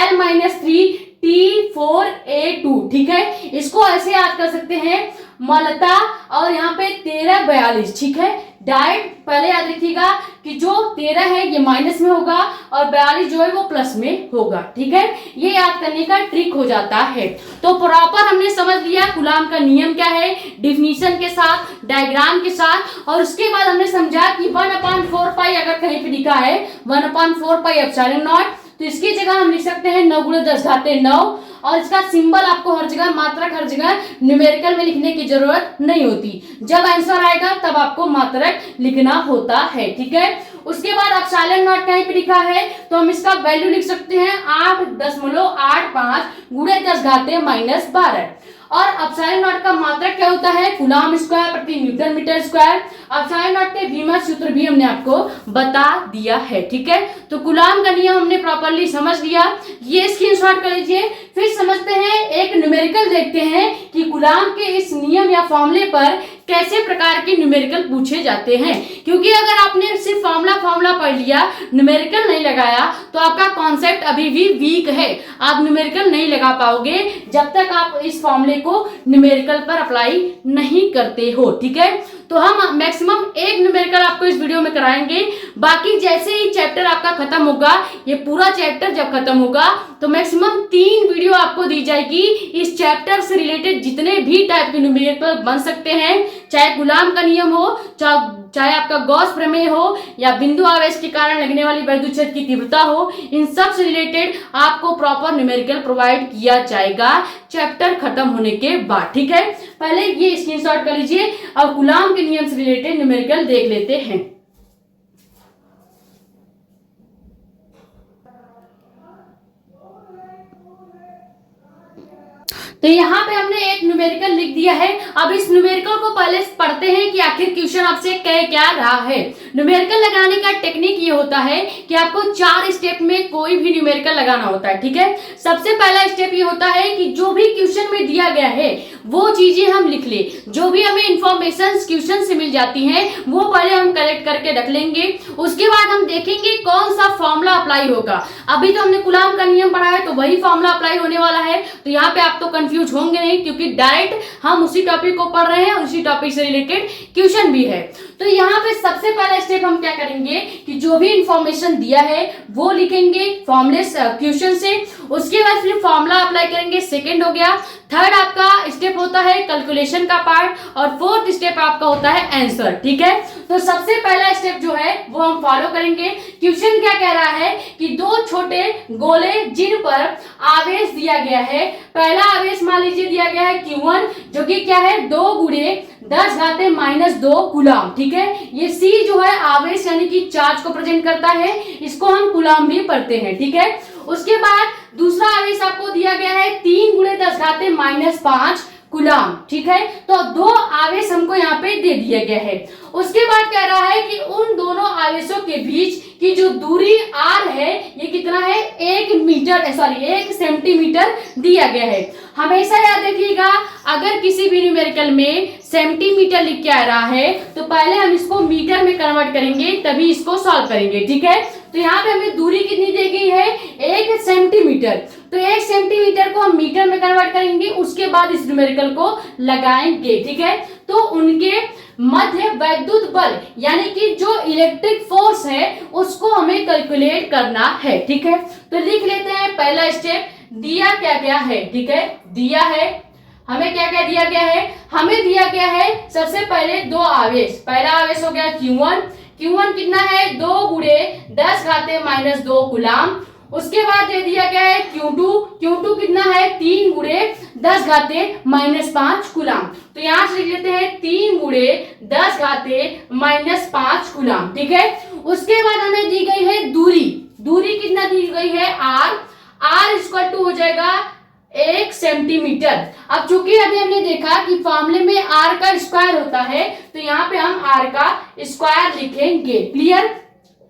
l-3 t4a2, ठीक है। इसको ऐसे याद कर सकते हैं मलता और यहाँ पे 1342, ठीक है। डायरेक्ट पहले याद रखिएगा कि जो 13 है ये माइनस में होगा और 42 जो है वो प्लस में होगा, ठीक है। ये याद करने का ट्रिक हो जाता है। तो प्रॉपर हमने समझ लिया कूलाम का नियम क्या है, डिफिनीशन के साथ, डायग्राम के साथ, और उसके बाद हमने समझा कि 1/4 पाई अगर कहीं पे लिखा है 1/4 पाई एप्सिलॉन नॉट, तो इसकी जगह हम लिख सकते हैं 9 × 10⁻9, और इसका सिंबल आपको हर जगह, मात्रक हर जगह न्यूमेरिकल में लिखने की जरूरत नहीं होती। जब आंसर आएगा तब आपको मात्रक लिखना होता है, ठीक है। उसके बाद एप्सिलॉन नॉट कहीं पे लिखा है तो हम इसका वैल्यू लिख सकते हैं 8.85 × 10⁻12, और एप्सिलॉन नॉट का मात्रक क्या होता है, कूलाम स्क्वायर प्रति newton metre square. Epsilon naught के वीमा सूत्र भी हमने आपको बता दिया है, ठीक है। तो कूलाम का नियम हमने प्रॉपर्ली समझ लिया, ये स्क्रीनशॉट कर लीजिए। फिर समझते हैं, एक न्यूमेरिकल देखते हैं कि कूलाम के इस नियम या फॉर्मूले पर कैसे प्रकार के न्यूमेरिकल पूछे जाते हैं। क्योंकि अगर आपने सिर्फ फॉर्मूला पढ़ लिया, न्यूमेरिकल नहीं लगाया, तो आपका कॉन्सेप्ट अभी भी वीक है, आप न्यूमेरिकल नहीं लगा पाओगे जब तक आप इस फॉर्मूले को न्यूमेरिकल पर अप्लाई नहीं करते हो, ठीक है। तो हम मैक्सिमम एक न्यूमेरिकल आपको इस वीडियो में कराएंगे। बाकी जैसे ही चैप्टर आपका खत्म होगा, ये पूरा चैप्टर जब खत्म होगा तो मैक्सिमम 3 वीडियो आपको दी जाएगी इस चैप्टर से रिलेटेड, जितने भी टाइप के न्यूमेरिकल बन सकते हैं, चाहे कूलाम का नियम हो, चाहे आपका गॉस प्रमेय हो, या बिंदु आवेश के कारण लगने वाली वैद्युत क्षेत्र की तीव्रता हो, इन सब से रिलेटेड आपको प्रॉपर न्यूमेरिकल प्रोवाइड किया जाएगा चैप्टर खत्म होने के बाद, ठीक है। पहले ये स्क्रीनशॉट कर लीजिए, अब कूलाम के नियम से रिलेटेड न्यूमेरिकल देख लेते हैं। तो यहाँ पे हमने एक न्यूमेरिकल लिख दिया है। अब इस न्यूमेरिकल को पहले पढ़ते हैं कि आखिर क्वेश्चन आपसे कह क्या रहा है। न्यूमेरिकल लगाने का टेक्निक ये होता है कि आपको 4 स्टेप में कोई भी न्यूमेरिकल लगाना होता है, ठीक है। सबसे पहला स्टेप ये होता है कि जो भी क्वेश्चन में दिया गया है वो चीजें हम लिख ले, जो भी हमें इंफॉर्मेशन क्वेश्चन से मिल जाती हैं वो पहले हम कलेक्ट करके रख लेंगे। उसके बाद हम देखेंगे कौन सा फॉर्मूला अप्लाई होगा। अभी तो हमने कूलाम का नियम पढ़ा है तो वही फॉर्मूला अप्लाई होने वाला है, तो यहाँ पे आप तो कंफ्यूज होंगे नहीं, क्योंकि डायरेक्ट हम उसी टॉपिक को पढ़ रहे हैं और उसी टॉपिक से रिलेटेड क्वेश्चन भी है। तो यहाँ पे सबसे पहला स्टेप हम क्या करेंगे कि जो भी इंफॉर्मेशन दिया है वो लिखेंगे फॉर्मूले क्वेश्चन से, उसके बाद फिर फॉर्मूला अप्लाई करेंगे, सेकंड हो गया। थर्ड आपका स्टेप होता है कैलकुलेशन का पार्ट और फोर्थ स्टेप आपका होता है आंसर। ठीक है, तो सबसे पहला स्टेप जो है वो हम फॉलो करेंगे। क्वेश्चन क्या कह रहा है कि दो छोटे गोले जिन पर आवेश दिया गया है, पहला आवेश मान लीजिए दिया गया है Q1 जो कि क्या है 2 गुणे 10⁻⁻2 कूलाम। ठीक है, ये C जो है आवेश यानी कि चार्ज को प्रेजेंट करता है, इसको हम कूलाम भी पढ़ते हैं। ठीक है, उसके बाद दूसरा आवेश आपको दिया गया है 3 गुणे 10⁻5 कूलाम। ठीक है, तो 2 आवेश हमको यहाँ पे दे दिया गया है। उसके बाद कह रहा है कि उन दोनों आवेशों के बीच की जो दूरी r है ये कितना है 1 सेंटीमीटर दिया गया है। हमेशा याद रखिएगा अगर किसी भी न्यूमेरिकल में सेंटीमीटर लिख के आ रहा है तो पहले हम इसको मीटर में कन्वर्ट करेंगे तभी इसको सॉल्व करेंगे। ठीक है, तो यहाँ पे हमें दूरी कितनी दी गई है 1 सेंटीमीटर, तो 1 सेंटीमीटर को हम मीटर में कन्वर्ट करेंगे, उसके बाद इस न्यूमेरिकल को लगाएंगे। ठीक है, तो उनके मध्य वैद्युत बल यानी कि जो इलेक्ट्रिक फोर्स है उसको हमें कैलकुलेट करना है। ठीक है, तो लिख लेते हैं पहला स्टेप दिया क्या गया है। ठीक है, दिया है हमें क्या क्या दिया गया है, हमें दिया गया है सबसे पहले 2 आवेश। पहला आवेश हो गया Q1 कितना है 2 गुणे 10⁻2 कूलाम। उसके बाद दे दिया गया है Q2 कितना है 3 गुणे 10⁻5 कूलाम। तो यहाँ से लिख लेते हैं 3 गुणे 10⁻5 कूलाम। ठीक है, उसके बाद हमें दी गई है दूरी कितना दी गई है r इक्वल टू हो जाएगा 1 सेंटीमीटर। अब चूंकि अभी हमने देखा कि फॉर्मूले में r का स्क्वायर होता है तो यहाँ पे हम r का स्क्वायर लिखेंगे। क्लियर,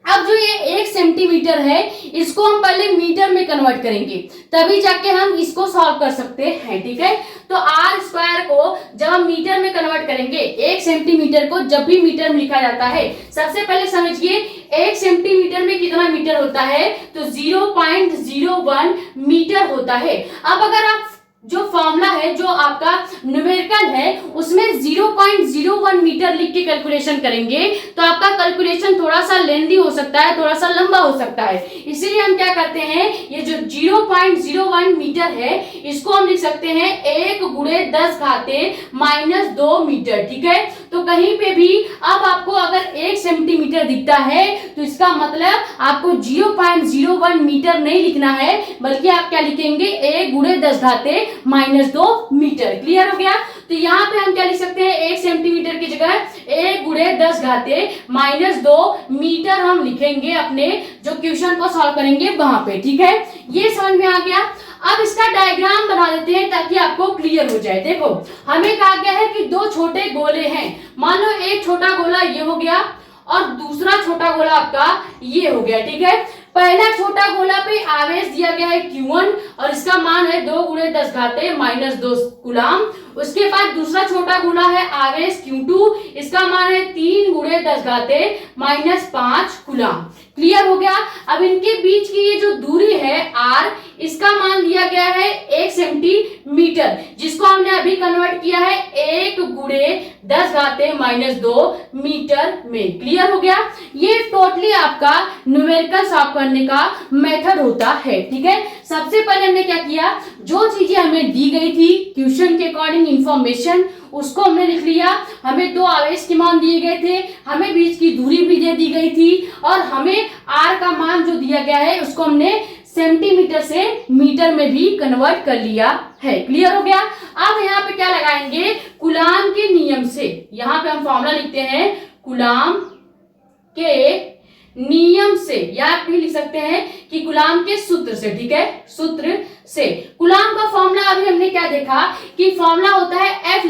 अब जो ये 1 सेंटीमीटर है इसको हम पहले मीटर में कन्वर्ट करेंगे तभी जाके हम इसको सॉल्व कर सकते हैं। ठीक है, तो r स्क्वायर को जब हम मीटर में कन्वर्ट करेंगे 1 सेंटीमीटर को जब भी मीटर में लिखा जाता है सबसे पहले समझिए 1 सेंटीमीटर में कितना मीटर होता है तो 0.01 मीटर होता है। अब अगर आप जो फॉर्मूला है जो आपका न्यूमेरिकल है उसमें 0.01 मीटर लिख के कैलकुलेशन करेंगे तो आपका कैलकुलेशन थोड़ा सा लेंदी हो सकता है, थोड़ा सा लंबा हो सकता है। इसीलिए हम क्या करते हैं ये जो 0.01 मीटर है इसको हम लिख सकते हैं 1 गुणे 10⁻2 मीटर। ठीक है, तो कहीं पे भी अब आपको अगर 1 सेंटीमीटर दिखता है तो इसका मतलब आपको 0.01 मीटर नहीं लिखना है बल्कि आप क्या लिखेंगे 1 गुणे 10⁻2 मीटर। क्लियर हो गया, तो यहाँ पे हम क्या लिख सकते हैं 1 सेंटीमीटर की जगह 1 गुणे 10⁻2 मीटर हम लिखेंगे अपने जो क्वेश्चन को सॉल्व करेंगे वहां पे। ठीक है, ये समझ में आ गया। अब इसका डायग्राम बना देते हैं ताकि आपको क्लियर हो जाए। देखो हमें कहा गया है कि 2 छोटे गोले हैं, मान लो एक छोटा गोला ये हो गया और दूसरा छोटा गोला आपका ये हो गया। ठीक है, पहला छोटा गोला पे आवेश दिया गया है Q1 और इसका मान है 2 गुणे 10⁻2 कूलाम। उसके बाद दूसरा छोटा गोला है आवेश Q2, इसका मान है 3 गुणे 10⁻5 कूलाम। क्लियर हो गया। अब इनके बीच की ये जो दूरी है r, इसका मान दिया गया है 1 सेंटीमीटर जिसको हमने अभी कन्वर्ट किया है 1 गुणे 10⁻2 मीटर में। क्लियर हो गया। ये टोटली आपका न्यूमेरिकल सॉल्व करने का मेथड होता है। ठीक है, सबसे पहले हमने क्या किया, जो चीजें हमें दी गई थी क्वेश्चन के अकॉर्डिंग इंफॉर्मेशन उसको हमने लिख लिया। हमें 2 आवेश के मान दिए गए थे, हमें बीच की दूरी भी दे दी गई थी और हमें r का मान जो दिया गया है उसको हमने सेंटीमीटर से मीटर में भी कन्वर्ट कर लिया है। क्लियर हो गया। अब यहाँ पे क्या लगाएंगे, कूलाम के नियम से। यहाँ पे हम फॉर्मूला लिखते हैं कूलाम के नियम से, या आप भी लिख सकते हैं कि कूलाम के सूत्र से। ठीक है, सूत्र से कूलाम का फॉर्मूला अभी हमने क्या देखा कि फॉर्मूला होता है F =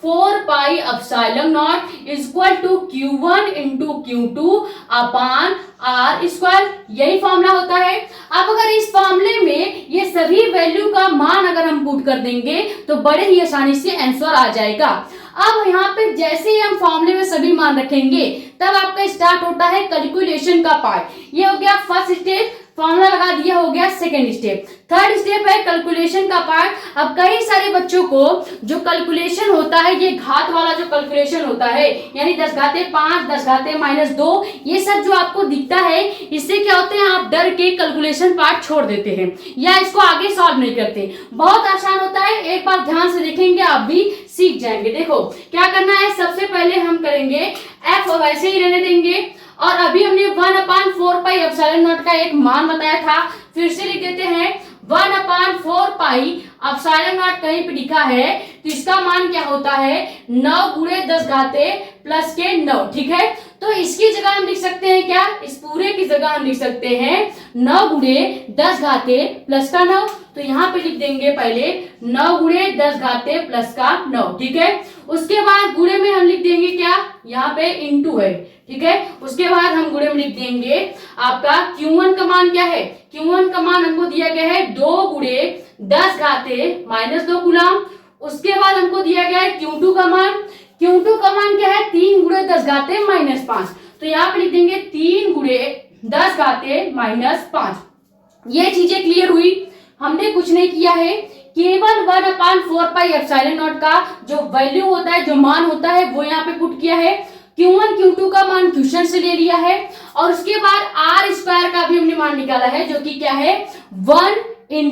1/4 pi epsilon naught equal to Q1 × Q2 upon R square, यही फॉर्मूला होता है। अब अगर इस फॉर्मूले में ये सभी वैल्यू का मान अगर हम पुट कर देंगे तो बड़े ही आसानी से आंसर आ जाएगा। अब यहाँ पे जैसे ही हम फॉर्मूले में सभी मान रखेंगे तब आपका स्टार्ट होता है कैलकुलेशन का पार्ट। ये हो गया फर्स्ट स्टेप, फॉर्मूला लगा दिया, हो गया सेकेंड स्टेप। थर्ड स्टेप है कैलकुलेशन का पार्ट। अब कई सारे बच्चों को जो कैलकुलेशन होता है, ये घात वाला जो कैलकुलेशन होता है, यानी 10 घाते 5, 10 घाते -2, ये सब जो आपको दिखता है, इससे क्या होते हैं, आप डर के कैलकुलेशन पार्ट छोड़ देते हैं या इसको आगे सॉल्व नहीं करते। बहुत आसान होता है, एक बार ध्यान से देखेंगे आप भी सीख जाएंगे। देखो क्या करना है, सबसे पहले हम करेंगे f वैसे ही रहने देंगे, और अभी हमने 1/4πε0 का एक मान बताया था, फिर से लिख देते हैं 1/4πε0 कहीं पे लिखा है तो इसका मान क्या होता है, 9 × 10 घाते प्लस के 9, ठीक है। तो इसकी जगह हम लिख सकते हैं क्या, इस पूरे की जगह हम लिख सकते हैं 9 × 10 घाते प्लस का 9। तो यहाँ पे लिख देंगे पहले 9 × 10 घाते प्लस का 9, ठीक है। उसके बाद गुणे में हम लिख देंगे क्या, यहाँ पे इंटू है, ठीक है। उसके बाद हम गुणे में लिख देंगे आपका Q1 का मान क्या है, Q1 का मान हमको दिया गया है 2 × 10 घाते -2 कूलम। उसके बाद हमको दिया गया है Q2 का मान, Q2 का मान क्या है 3 × 10 घाते -5। तो यहाँ पे लिख देंगे 3 × 10 घाते -5। ये चीजें क्लियर हुई, हमने कुछ नहीं किया है, केवल 1/4πε0 का जो वैल्यू होता है, जो मान होता है, वो यहाँ पे पुट किया है। Q1 Q2 का मान क्वेश्चन से ले लिया है, और उसके बाद R² का भी हमने मान निकाला है, जो कि क्या है 1 ×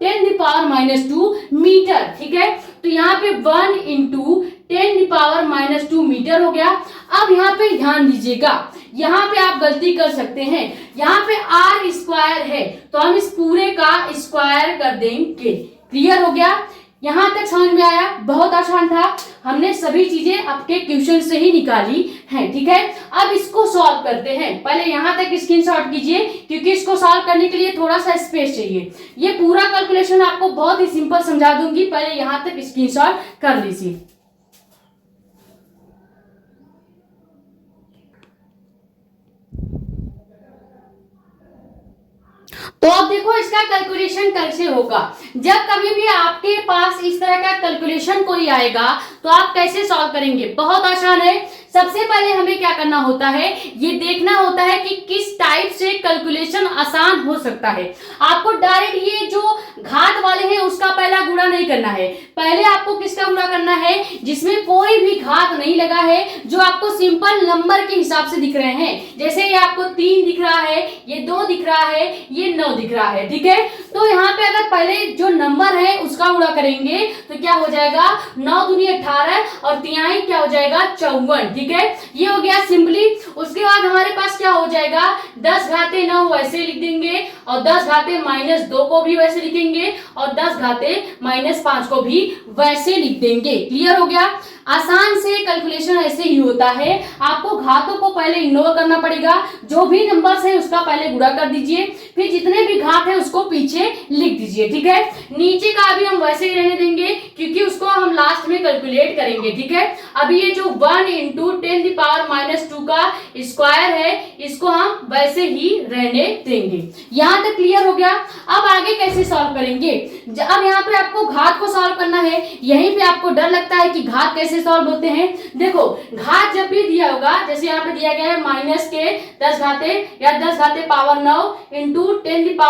10⁻², मीटर, ठीक है। तो यहाँ पे 1 × 10⁻² मीटर हो गया। अब यहाँ पे ध्यान दीजिएगा, यहाँ पे आप गलती कर सकते हैं, यहाँ पे R² है तो हम इस पूरे का स्क्वायर कर देंगे। क्लियर हो गया, यहाँ तक समझ में आया, बहुत आसान था, हमने सभी चीजें आपके क्वेश्चन से ही निकाली हैं, ठीक है। अब इसको सॉल्व करते हैं, पहले यहाँ तक स्क्रीनशॉट कीजिए, क्योंकि इसको सॉल्व करने के लिए थोड़ा सा स्पेस चाहिए। ये पूरा कैलकुलेशन आपको बहुत ही सिंपल समझा दूंगी, पहले यहाँ तक स्क्रीनशॉट कर लीजिए। तो अब देखो इसका कैलकुलेशन कैसे होगा। जब कभी भी आपके पास इस तरह का कैलकुलेशन कोई आएगा तो आप कैसे सॉल्व करेंगे, बहुत आसान है। सबसे पहले हमें क्या करना होता है, ये देखना होता है कि किस टाइप से कैलकुलेशन आसान हो सकता है। आपको डायरेक्ट ये जो घात वाले हैं उसका पहला गुणा नहीं करना है, पहले आपको किसका गुणा करना है, जिसमें कोई भी घात नहीं लगा है, जो आपको सिंपल नंबर के हिसाब से दिख रहे हैं। जैसे ये आपको 3 दिख रहा है, ये 2 दिख रहा है, ये 9 दिख रहा है, ठीक है। तो यहाँ पे अगर पहले जो नंबर है उसका गुणा करेंगे तो क्या हो जाएगा, 9 दूनी 18 और तिहाई क्या हो जाएगा 54, ठीक है। ये हो गया सिंपली। उसके बाद हमारे पास क्या हो जाएगा, 10 घाते 9 वैसे लिख देंगे, और 10 घाते -2 को भी वैसे लिखेंगे, और 10 घाते -5 को भी वैसे लिख देंगे। क्लियर हो गया, आसान से कैलकुलेशन ऐसे ही होता है। आपको घातों को पहले इग्नोर करना पड़ेगा, जो भी नंबर्स है उसका पहले गुणा कर दीजिए, फिर जितने भी घात है उसको पीछे लिख दीजिए, ठीक है। नीचे का अभी हम वैसे ही रहने देंगे, क्योंकि उसको हम लास्ट में कैलकुलेट करेंगे, ठीक है। अभी ये जो 1 × 10⁻² का स्क्वायर है, इसको हम वैसे ही रहने देंगे। यहाँ तक क्लियर हो गया। अब आगे कैसे सॉल्व करेंगे, अब यहाँ पे आपको घात को सॉल्व करना है। यहीं पे आपको डर लगता है कि घात कैसे सॉल्व होते हैं। देखो घात जब भी दिया होगा, जैसे यहाँ पे दिया गया है -10 घाते या 10 घाते पावर 9 × 10⁻² ×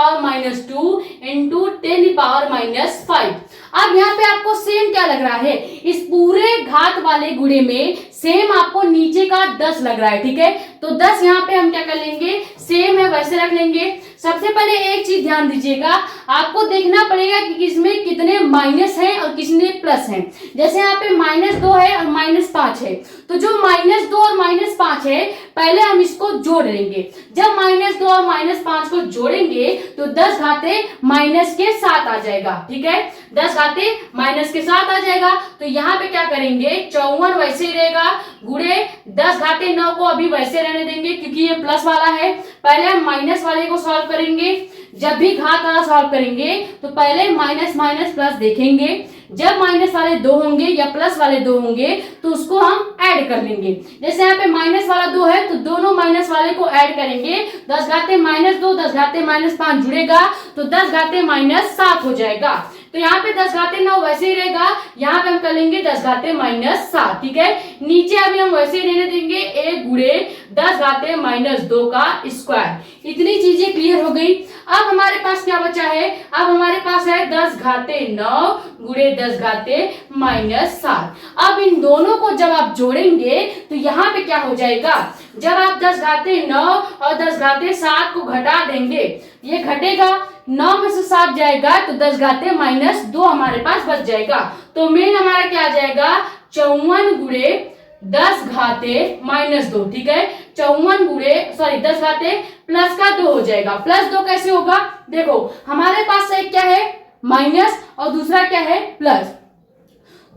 10⁻5। अब यहाँ पे आपको सेम क्या लग रहा है, इस पूरे घात वाले गुणे में सेम आपको नीचे का 10 लग रहा है, ठीक है। तो 10 यहाँ पे हम क्या कर लेंगे, सेम है वैसे रख लेंगे। सबसे पहले एक चीज ध्यान दीजिएगा, आपको देखना पड़ेगा कि किसमें कितने माइनस हैं और किसने प्लस हैं। जैसे यहाँ पे -2 है और -5 है, तो जो -2 और -5 है पहले हम इसको जोड़ लेंगे। जब -2 और -5 को जोड़ेंगे तो 10 घाते माइनस के 7 आ जाएगा, ठीक है। 10 घाते माइनस के 7 आ जाएगा, तो यहाँ पे क्या करेंगे, 54 वैसे ही रहेगा, गुणे 10 घाते 9 को अभी वैसे रहने देंगे, क्योंकि ये प्लस वाला है। पहले हम माइनस वाले को सॉल्व करेंगे। जब भी घात वाला सॉल्व करेंगे तो पहले माइनस माइनस प्लस देखेंगे। जब माइनस वाले 2 होंगे या प्लस वाले 2 होंगे तो उसको हम ऐड कर लेंगे। जैसे यहाँ पे माइनस वाला 2 है तो दोनों माइनस वाले को ऐड करेंगे। 10 घाते -2 10 घाते -5 जुड़ेगा तो 10 घाते -7 हो जाएगा। तो यहाँ पे 10 घाते 9 वैसे ही रहेगा, यहाँ पे हम कर लेंगे 10 घाते -7, ठीक है। नीचे अभी हम वैसे ही रहने देंगे 1 गुणे 10 घाते -2 का स्क्वायर। इतनी चीजें क्लियर हो गई। अब हमारे पास क्या बचा है, अब हमारे पास है 10 घाते 9 गुणे 10 घाते -7। अब इन दोनों को जब आप जोड़ेंगे तो यहाँ पे क्या हो जाएगा, जब आप 10 घाते 9 और 10 घाते 7 को घटा देंगे, ये घटेगा, 9 में से 7 जाएगा तो 10 घाते -2 हमारे पास बच जाएगा। तो मेन हमारा क्या आ जाएगा, 54 गुणे 10 घाते -2, ठीक है, 54 गुणे 10 घाते प्लस का 2 हो जाएगा। प्लस 2 कैसे होगा, देखो हमारे पास एक क्या है माइनस और दूसरा क्या है प्लस,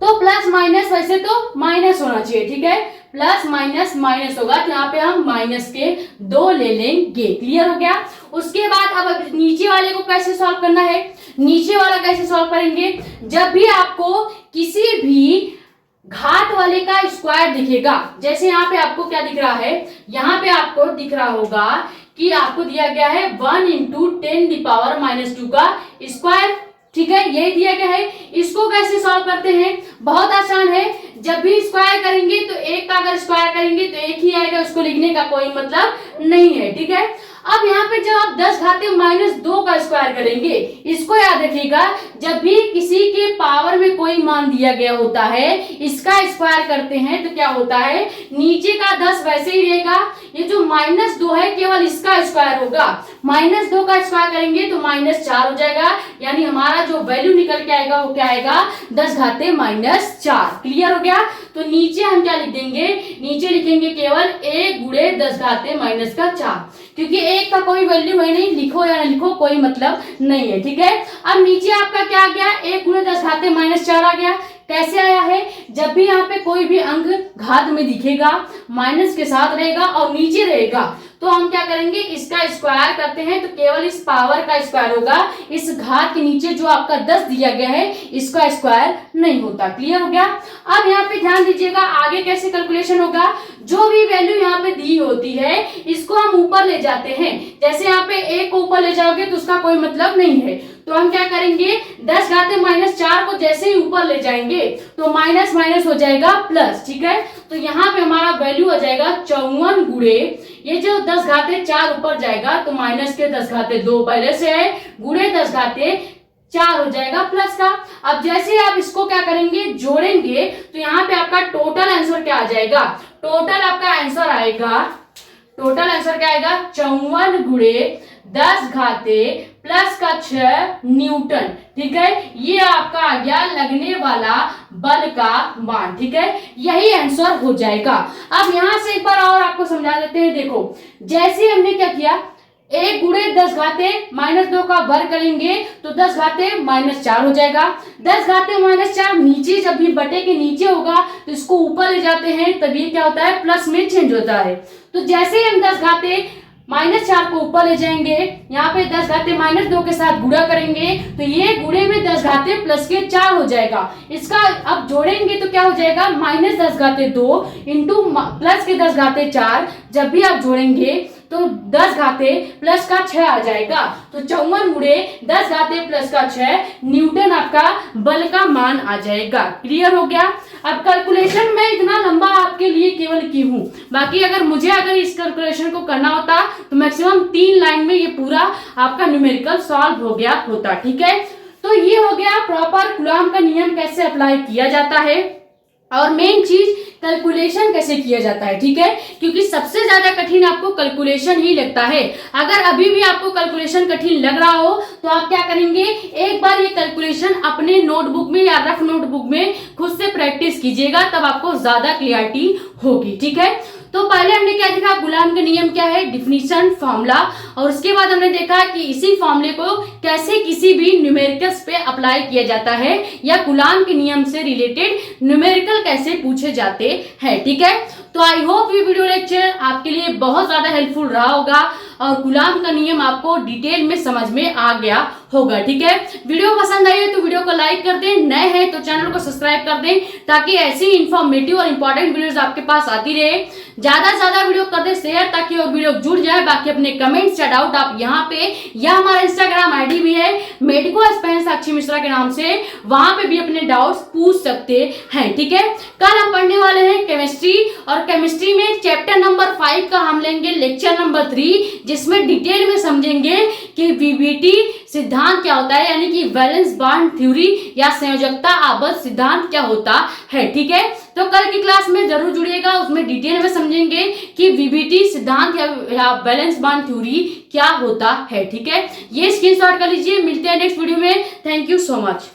तो प्लस माइनस वैसे तो माइनस होना चाहिए, ठीक है, प्लस माइनस माइनस होगा, तो यहाँ पे हम माइनस के 2 ले लेंगे। क्लियर हो गया। उसके बाद अब नीचे वाले को कैसे सॉल्व करना है, नीचे वाला कैसे सॉल्व करेंगे, जब भी आपको किसी भी घात वाले का स्क्वायर दिखेगा, जैसे यहाँ पे आपको क्या दिख रहा है, यहाँ पे आपको दिख रहा होगा कि आपको दिया गया है 1 × 10⁻² का स्क्वायर, ठीक है, यही दिया गया है। इसको कैसे सॉल्व करते हैं, बहुत आसान है, जब भी स्क्वायर करेंगे तो एक का अगर स्क्वायर करेंगे तो एक ही आएगा, उसको लिखने का कोई मतलब नहीं है, ठीक है। अब यहाँ पे जब आप 10 घाते -2 का स्क्वायर करेंगे, इसको याद रखिएगा, जब भी किसी के पावर में कोई मान दिया गया होता है, इसका स्क्वायर करते हैं तो क्या होता है, नीचे का 10 वैसे ही रहेगा, ये जो -2 है केवल इसका स्क्वायर होगा, -2 का स्क्वायर करेंगे तो -4 हो जाएगा, यानी हमारा जो वैल्यू निकल के आएगा वो क्या आएगा, 10 घाते -4। क्लियर हो गया। तो नीचे हम क्या लिख देंगे, नीचे लिखेंगे केवल 1 गुणे 10 घाते -4, क्योंकि एक का कोई वैल्यू है नहीं, लिखो या ना लिखो कोई मतलब नहीं है, ठीक है। अब नीचे आपका क्या आ गया, 1 गुणे 10 घाते -4 आ गया। कैसे आया है, जब भी यहाँ पे कोई भी अंक घात में दिखेगा माइनस के साथ रहेगा और नीचे रहेगा, तो हम क्या करेंगे, इसका स्क्वायर करते हैं तो केवल इस पावर का स्क्वायर होगा, इस घात के नीचे जो आपका 10 दिया गया है इसका स्क्वायर नहीं होता। क्लियर हो गया। अब यहाँ पे ध्यान दीजिएगा, आगे कैसे कैलकुलेशन होगा, जो भी वैल्यू यहाँ पे दी होती है इसको हम ऊपर ले जाते हैं, जैसे यहाँ पे 1 को ऊपर ले जाओगे तो उसका कोई मतलब नहीं है, तो हम क्या करेंगे, 10 घाते -4 को जैसे ही ऊपर ले जाएंगे तो माइनस माइनस हो जाएगा प्लस, ठीक है। तो यहाँ पे हमारा वैल्यू आ जाएगा 54 गुणे, ये जो 10 घाते 4 ऊपर जाएगा तो माइनस के 10 घाते 2 पहले से है, गुणे 10 घाते 4 हो जाएगा प्लस का। अब जैसे आप इसको क्या करेंगे, जोड़ेंगे, तो यहाँ पे आपका टोटल आंसर क्या आ जाएगा, टोटल आपका आंसर आएगा, टोटल आंसर क्या आएगा, 54 गुणे 10 घाते प्लस का 6 न्यूटन, ठीक है। ये आपका आ गया लगने वाला बल का मान, ठीक है, यही आंसर हो जाएगा। अब यहां से एक बार और आपको समझा देते हैं, देखो जैसे हमने क्या किया, 1 गुणे 10 घाते -2 का वर्ग करेंगे तो 10 घाते -4 हो जाएगा। 10 घाते -4 नीचे जब भी बटे के नीचे होगा तो इसको ऊपर ले जाते हैं, तब ये क्या होता है, प्लस में चेंज होता है। तो जैसे ही हम 10 घाते -4 को ऊपर ले जाएंगे, यहाँ पे 10 घाते -2 के साथ गुणा करेंगे तो ये गुणे में 10 घाते प्लस के 4 हो जाएगा। इसका अब जोड़ेंगे तो क्या हो जाएगा, -10 घाते 2 इंटू प्लस के 10 घाते 4, जब भी आप जोड़ेंगे तो 10 घाते प्लस का 6 आ जाएगा। तो 54 गुणे 10 घाते प्लस का 6 न्यूटन आपका बल का मान आ जाएगा। क्लियर हो गया। अब कैलकुलेशन में इतना लंबा आपके लिए केवल की हूँ, बाकी अगर इस कैलकुलेशन को करना होता तो मैक्सिमम 3 लाइन में ये पूरा आपका न्यूमेरिकल सॉल्व हो गया होता, ठीक है। तो ये हो गया प्रॉपर कूलॉम का नियम कैसे अप्लाई किया जाता है और मेन चीज कैलकुलेशन कैसे किया जाता है, ठीक है, क्योंकि सबसे ज्यादा कठिन आपको कैलकुलेशन ही लगता है। अगर अभी भी आपको कैलकुलेशन कठिन लग रहा हो तो आप क्या करेंगे, एक बार ये कैलकुलेशन अपने नोटबुक में या रफ नोटबुक में खुद से प्रैक्टिस कीजिएगा, तब आपको ज्यादा क्लियरिटी होगी, ठीक है। तो पहले हमने क्या देखा, कूलॉम का नियम क्या है, डिफिनीशन, फॉर्मूला, और उसके बाद हमने देखा कि इसी फॉर्मूले को कैसे किसी भी न्यूमेरिकल्स पे अप्लाई किया जाता है या कूलॉम के नियम से रिलेटेड न्यूमेरिकल कैसे पूछे जाते हैं, ठीक है। तो आई होप ये वीडियो लेक्चर आपके लिए बहुत ज्यादा हेल्पफुल रहा होगा और कूलॉम का नियम आपको डिटेल में समझ में आ गया होगा, ठीक है। वीडियो पसंद आई है तो वीडियो को लाइक कर दें, नए हैं तो चैनल को सब्सक्राइब कर दें, ताकि ऐसी इंफॉर्मेटिव और इंपॉर्टेंट वीडियोस आपके पास आती रहे। ज्यादा से ज्यादा वीडियो कर दें शेयर, ताकि और वीडियो जुड़ जाए। बाकी अपने कमेंट्स या डाउट आप यहाँ पे या हमारा इंस्टाग्राम आईडी भी है मेडिको एस्पायरेंट साक्षी मिश्रा के नाम से, वहां पे भी अपने डाउट्स पूछ सकते हैं, ठीक है। कल हम पढ़ने वाले हैं केमिस्ट्री, और केमिस्ट्री में चैप्टर नंबर 5 5 का हम लेंगे लेक्चर नंबर 3, जिसमें डिटेल में समझेंगे कि वीबीटी सिद्धांत क्या होता है, यानी कि वैलेंस बॉन्ड थ्योरी या संयोजकता आबद्ध सिद्धांत क्या होता है। ठीक है, तो कल की क्लास में जरूर जुड़िएगा, उसमें डिटेल में समझेंगे कि वीबीटी सिद्धांत या वैलेंस बॉन्ड थ्योरी क्या होता है। ठीक है, ये स्क्रीनशॉट कर लीजिए। मिलते हैं नेक्स्ट वीडियो में। Thank you so much.